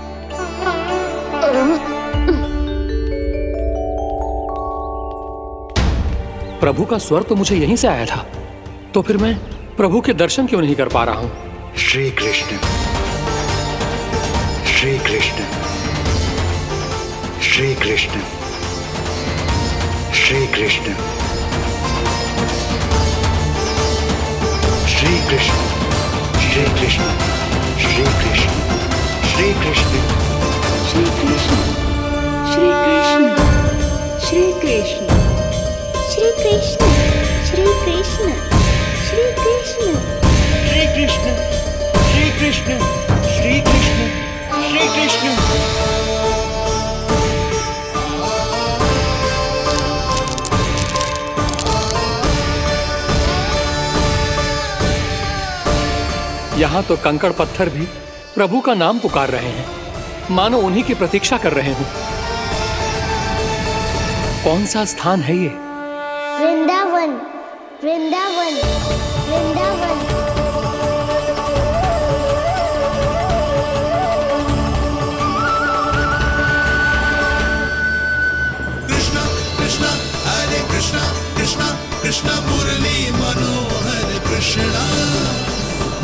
प्रभु का स्वर तो मुझे यहीं से आया था, तो फिर मैं प्रभु के दर्शन क्यों नहीं कर पा रहा हूँ? श्री कृष्ण, श्री कृष्ण। कृष्ण श्री कृष्ण श्री कृष्ण श्री कृष्ण श्री कृष्ण श्री कृष्ण श्री कृष्ण श्री कृष्ण श्री कृष्ण श्री कृष्ण श्री कृष्ण श्री कृष्ण श्री कृष्ण श्री कृष्ण श्री कृष्ण श्री कृष्ण श्री कृष्ण। यहाँ तो कंकड़ पत्थर भी प्रभु का नाम पुकार रहे हैं, मानो उन्हीं की प्रतीक्षा कर रहे हों। कौन सा स्थान है ये? वृंदावन वृंदावन वृंदावन। कृष्ण कृष्ण हरे कृष्ण कृष्ण कृष्ण मुरली मनोहर कृष्ण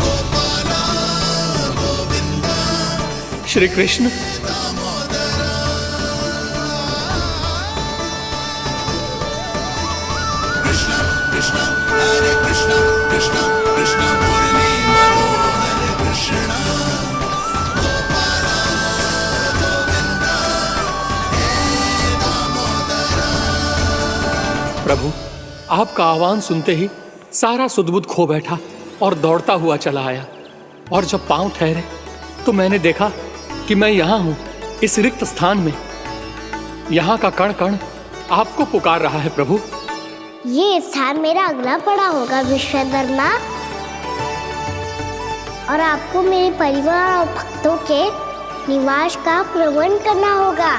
गोपाला गोविंदा श्री कृष्ण कृष्ण कृष्ण हरे कृष्ण कृष्ण कृष्ण मुरली मनोहर कृष्ण गोपाला गोविंदा हे दामोदरा। प्रभु, आपका आह्वान सुनते ही सारा सुध-बुध खो बैठा और दौड़ता हुआ चला आया। और जब पांव ठहरे तो मैंने देखा कि मैं यहाँ हूँ, इस रिक्त स्थान में। यहाँ का कण कण आपको पुकार रहा है प्रभु। ये स्थान मेरा अगला पड़ा होगा विश्वकर्मा, और आपको मेरे परिवार और भक्तों के निवास का प्रबंध करना होगा।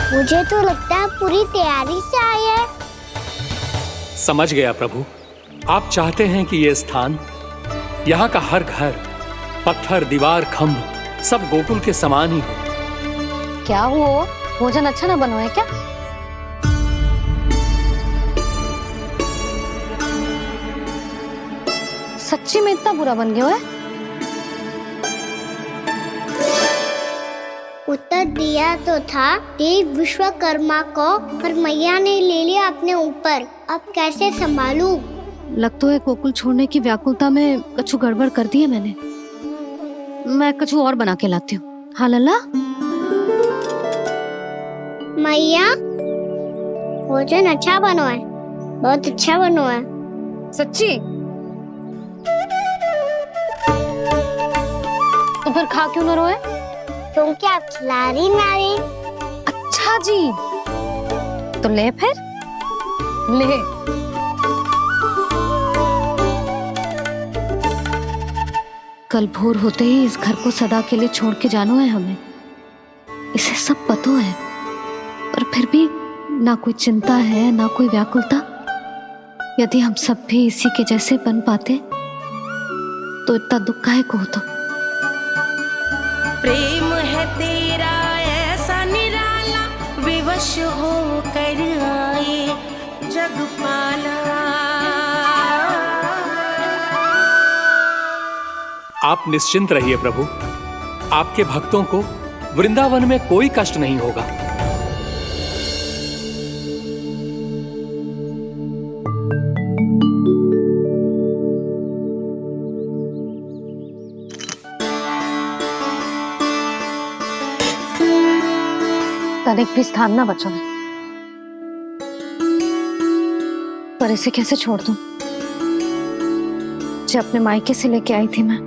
मुझे तो लगता है पूरी तैयारी से आए हैं। समझ गया प्रभु, आप चाहते हैं कि ये स्थान, यहाँ का हर घर, पत्थर, दीवार, खम्भ सब गोकुल के समान ही हो। क्या हुआ? भोजन अच्छा ना बनो है क्या? सच्ची में इतना बुरा बन गया है? उत्तर दिया तो था देव विश्वकर्मा को, पर मैया ने ले लिया अपने ऊपर। अब कैसे संभालूं? लग तो है गोकुल छोड़ने की व्याकुलता में कछु गड़बड़ कर दी है मैंने। मैं कछु और बना के लाती हूँ। हाँ लल्ला? मैया, भोजन अच्छा बनो है, बहुत अच्छा बनो है। सच्ची? तो फिर खा क्यों न रोए? तुम क्या खिला रही नारी? अच्छा जी, तो ले फिर ले। कल भोर होते ही इस घर को सदा के लिए छोड़ के जाना है हमें। इसे सब पता है, पर फिर भी ना कोई चिंता है ना कोई व्याकुलता। यदि हम सब भी इसी के जैसे बन पाते तो इतना दुख काहे को होता। प्रेम है तेरा ऐसा निराला, विवश हो कर आए जगपाला। आप निश्चिंत रहिए प्रभु, आपके भक्तों को वृंदावन में कोई कष्ट नहीं होगा। तनिक भी स्थान ना बचो है, पर इसे कैसे छोड़ दूं जो अपने मायके से लेके आई थी मैं।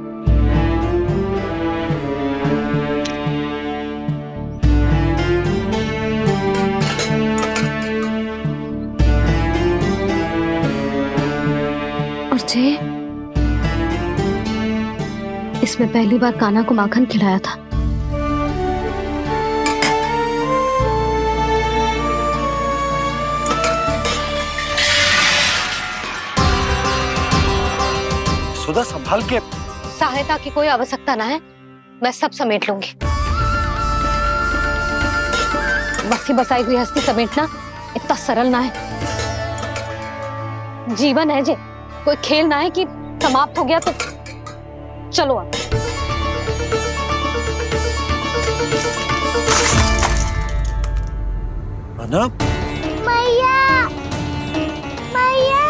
और जे इसमें पहली बार कान्हा को माखन खिलाया था। सुधा संभाल के। सहायता की कोई आवश्यकता ना है, मैं सब समेट लूंगी। बसी बसाई गृहस्थी समेटना इतना सरल ना है। जीवन है जे, कोई खेल ना है कि समाप्त हो गया तो चलो आप। अना, मैया मैया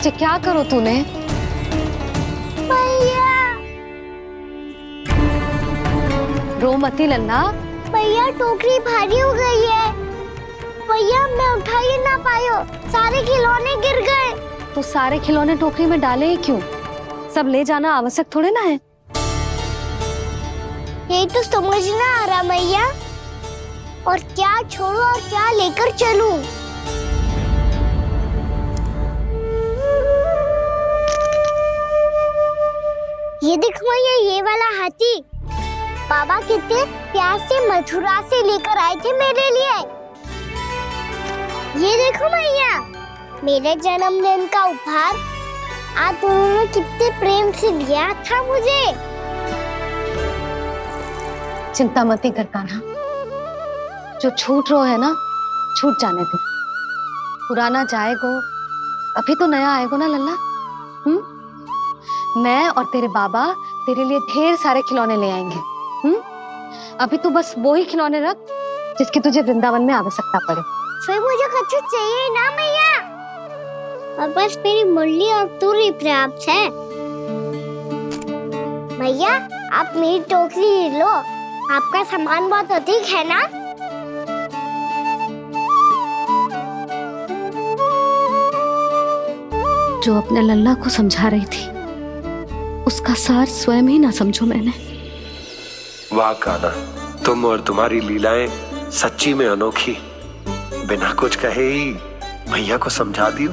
जे क्या करो तूने? मैया रो मती लल्ला। भैया टोकरी भारी हो गई है। भैया मैं उठा ही ना पायो, सारे खिलौने गिर गए। तो सारे खिलौने टोकरी में डाले ही क्यों? सब ले जाना आवश्यक थोड़े ना है। यही तो समझ ना आ रहा मैया, और क्या छोड़ू और क्या लेकर चलूं? ये देखो मैया, ये वाला हाथी बाबा कितने प्यार से मथुरा से लेकर आए थे मेरे लिए। ये देखो मैया, मेरे जन्मदिन का उपहार आप उन्होंने कितने प्रेम से दिया था मुझे। चिंता मत कर कान्हा, जो छूट रो है ना छूट जाने दे। पुराना जाएगो, अभी तो नया आएगो ना लल्ला। मैं और तेरे बाबा तेरे लिए ढेर सारे खिलौने ले आएंगे। अभी तू बस वो ही खिलौने रख जिसकी तुझे वृंदावन में आवश्यकता पड़े। फिर मुझे कुछ चाहिए ना मैया, और बस मेरी मुरली और तू ही पर्याप्त है। भैया आप मेरी टोकरी लो, आपका सामान बहुत अधिक है ना। जो अपने लल्ला को समझा रही थी उसका सार स्वयं ही ना समझो मैंने। वाह कान्हा, तुम और तुम्हारी लीलाएं सच्ची में अनोखी। बिना कुछ कहे ही भैया को समझा दियो।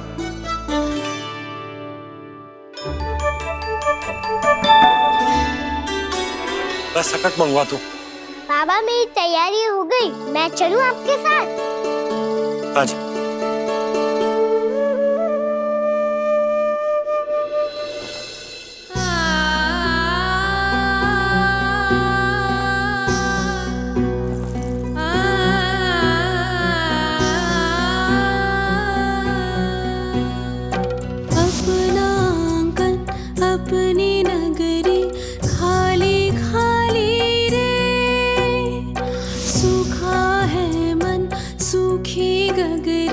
बस सकट मंगवा दो। बाबा मेरी तैयारी हो गई, मैं चलूं आपके साथ? आजा। अपनी नगरी खाली खाली रे, सूखा है मन सूखी गगरी।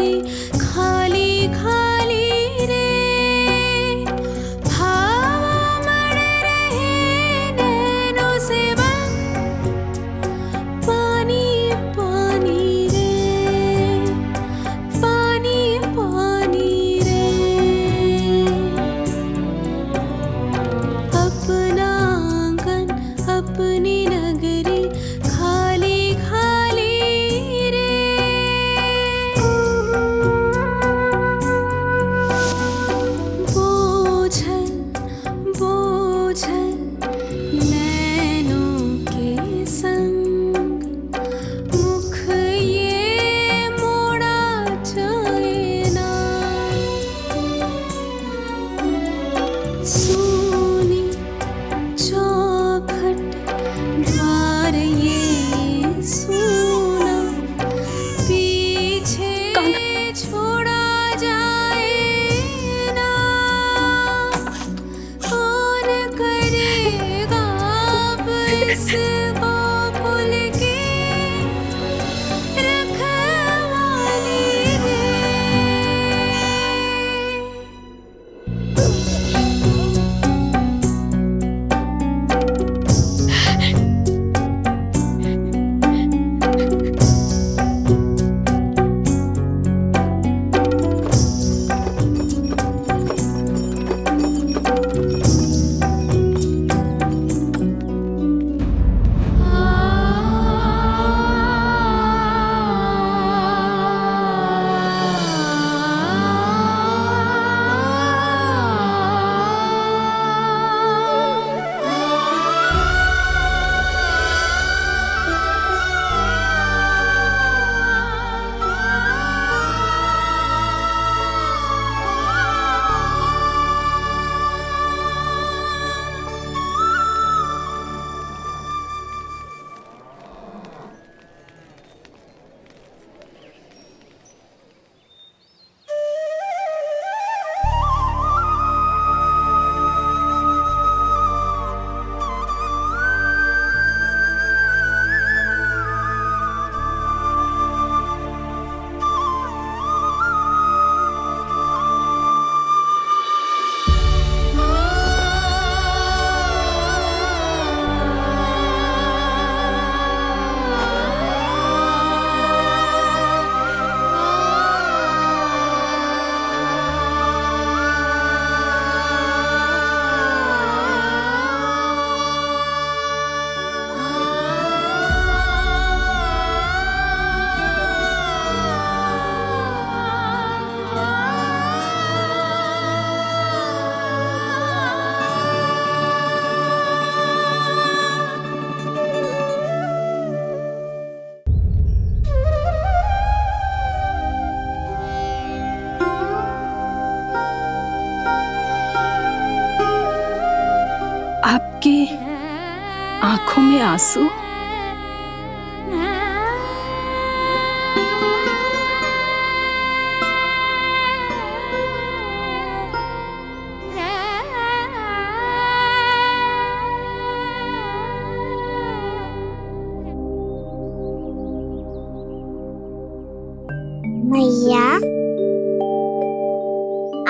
आपकी आंखों में आंसू? मैया,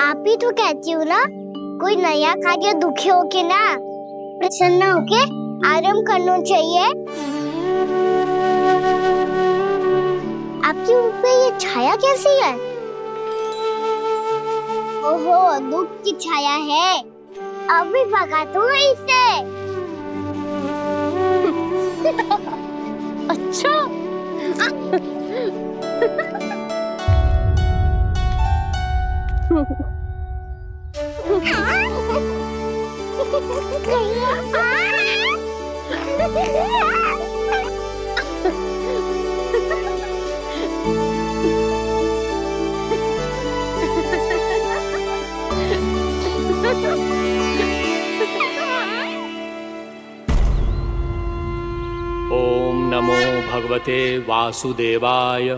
आप ही तो कहती हो ना, कोई नया खा के दुखी होके ना, प्रसन्न होके आराम करना चाहिए। आपके मुंह पे ये छाया कैसी है? ओहो, दुख की छाया है। अभी भगा दूं इसे। अच्छा। ओम नमो भगवते वासुदेवाय।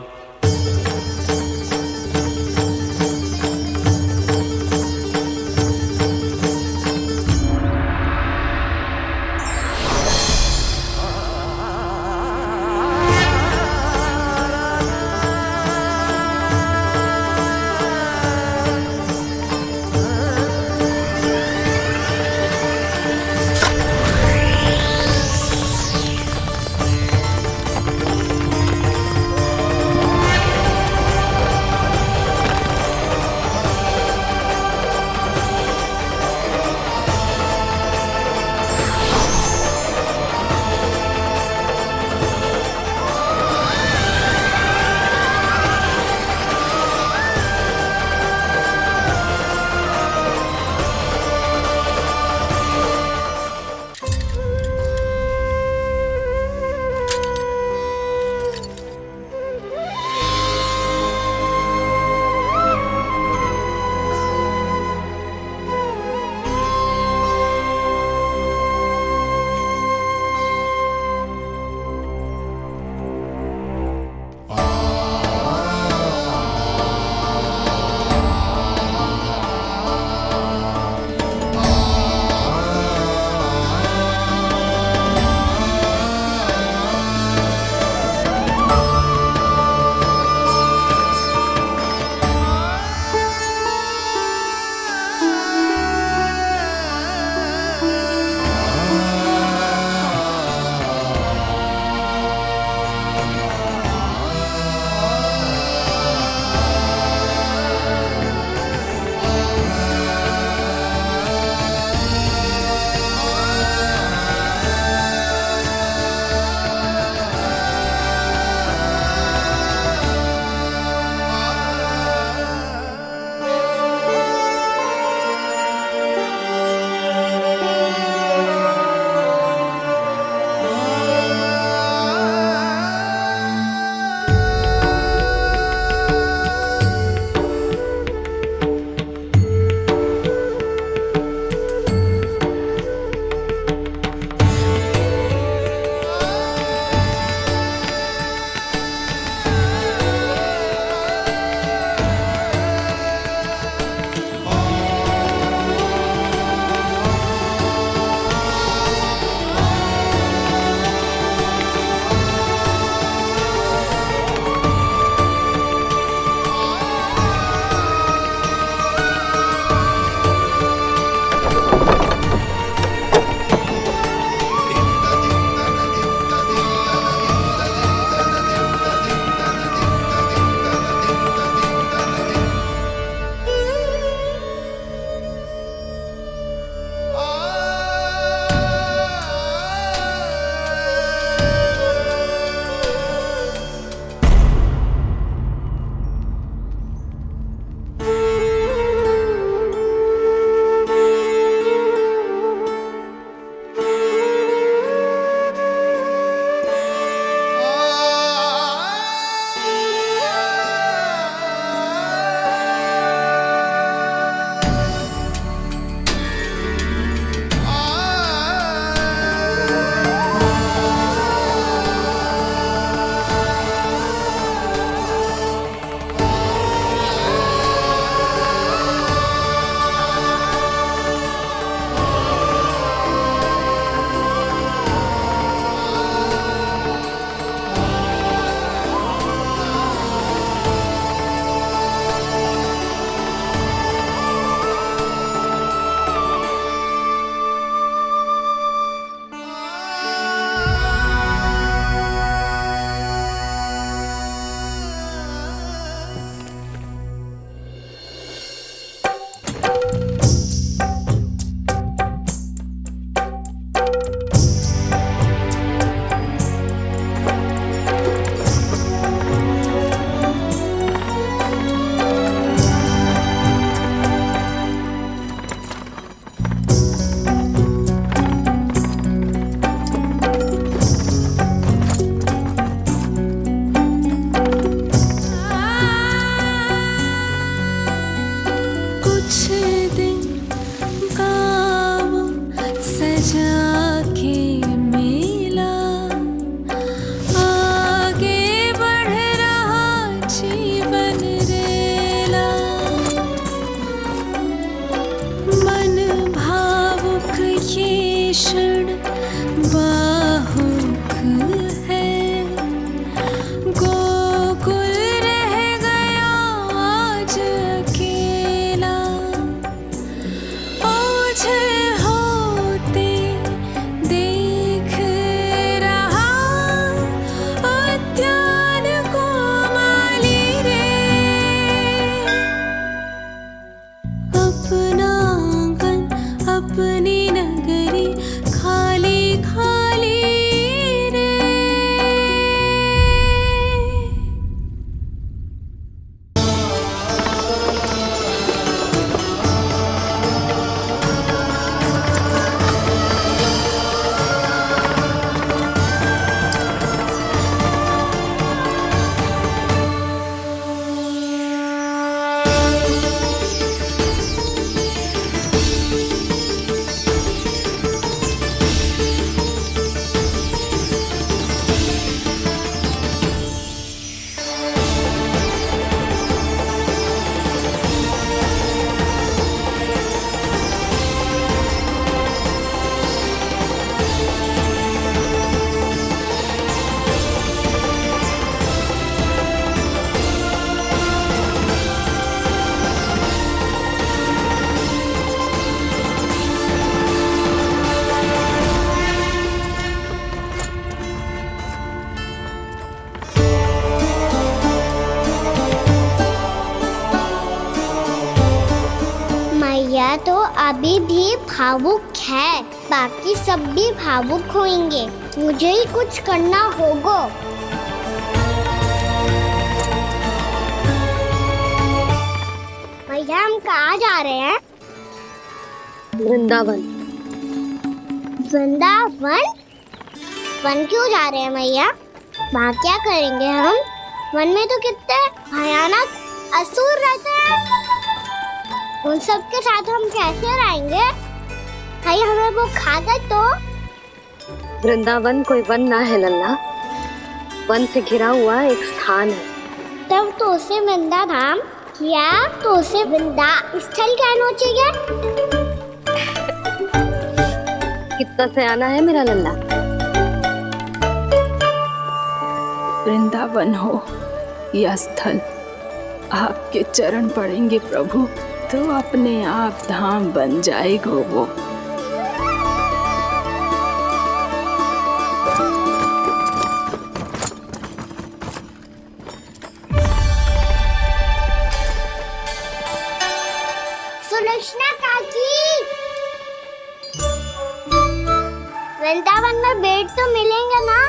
मैया तो अभी भी भावुक है, बाकी सब भी भावुक होंगे। मुझे ही कुछ करना होगा। भैया हम कहाँ जा रहे हैं? वृंदावन। वृंदावन? वन क्यों जा रहे हैं मैया? वहाँ क्या करेंगे हम? वन में तो कितने भयानक असुर रहते हैं। उन सब के साथ हम कैसे रहेंगे? कहीं हमें वो खा गए तो? वृंदावन कोई वन ना है लल्ला, वन से घिरा हुआ एक स्थान है। तब तो उसे वृंदा धाम या तो उसे वृंदा स्थल कहना चाहिए। कितना सयाना है मेरा लल्ला। वृंदावन हो या स्थल, आपके चरण पड़ेंगे प्रभु तो अपने आप धाम बन जाएगा वो। सुलक्षणा काकी, वृंदावन में बेट तो मिलेंगे ना?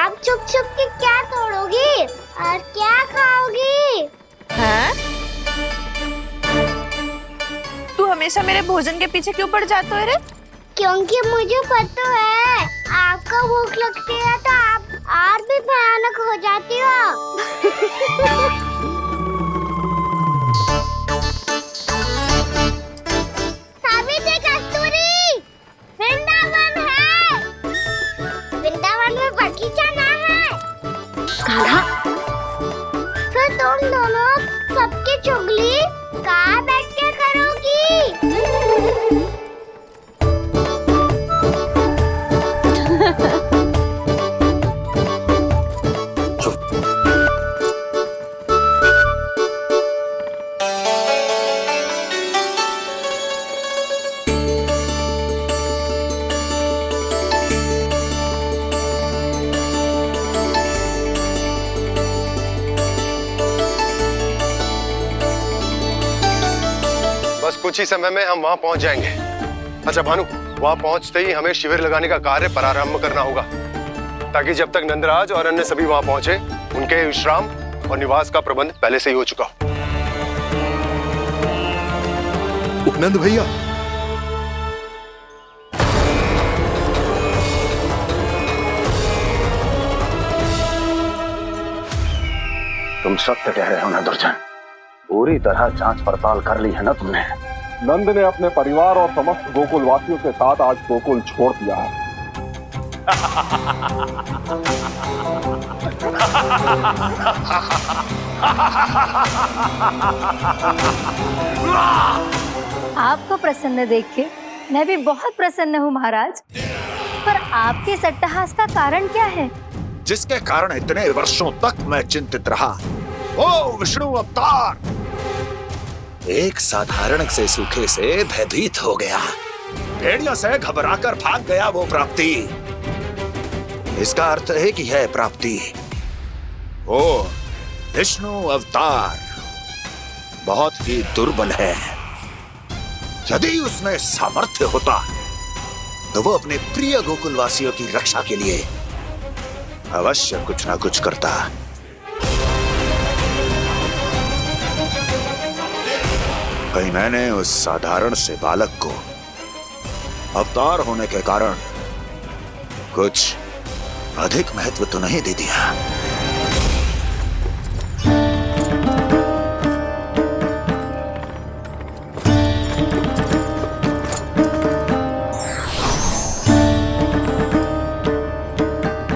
आप छुप छुप के क्या तोड़ोगी और क्या खाओगी? हाँ? तू हमेशा मेरे भोजन के पीछे क्यों पड़ जाते हो रे? क्योंकि मुझे पता है आपको भूख लगती है तो आप और भी भयानक हो जाती हो। सावित्री, कस्तूरी, वृंदावन है। वृंदावन में बगीचा ना है। कान्हा, फिर तुम दोनों सबकी चुगली कहाँ बैठ के करोगी? बस कुछ ही समय में हम वहां पहुंच जाएंगे। अच्छा भानु, वहां पहुंचते ही हमें शिविर लगाने का कार्य प्रारंभ करना होगा, ताकि जब तक नंदराज और अन्य सभी वहां पहुंचे उनके विश्राम और निवास का प्रबंध पहले से ही हो चुका हो। उपनंद भैया, तुम सत्य कह रहे हो ना दुर्जन, पूरी तरह जांच पड़ताल कर ली है ना तुमने? नंद ने अपने परिवार और समस्त गोकुल वासियों के साथ आज गोकुल छोड़ दिया है। आपको प्रसन्न देख के मैं भी बहुत प्रसन्न हूँ महाराज, पर आपके इस अट्टहास का कारण क्या है? जिसके कारण इतने वर्षों तक मैं चिंतित रहा, ओ विष्णु अवतार एक साधारण से सूखे से भयभीत हो गया, भेड़ियों से घबराकर भाग गया वो प्राप्ति। इसका अर्थ है कि यह प्राप्ति ओ विष्णु अवतार बहुत ही दुर्बल है। यदि उसमें सामर्थ्य होता तो वो अपने प्रिय गोकुलवासियों की रक्षा के लिए अवश्य कुछ ना कुछ करता। कहीं मैंने उस साधारण से बालक को अवतार होने के कारण कुछ अधिक महत्व तो नहीं दे दिया।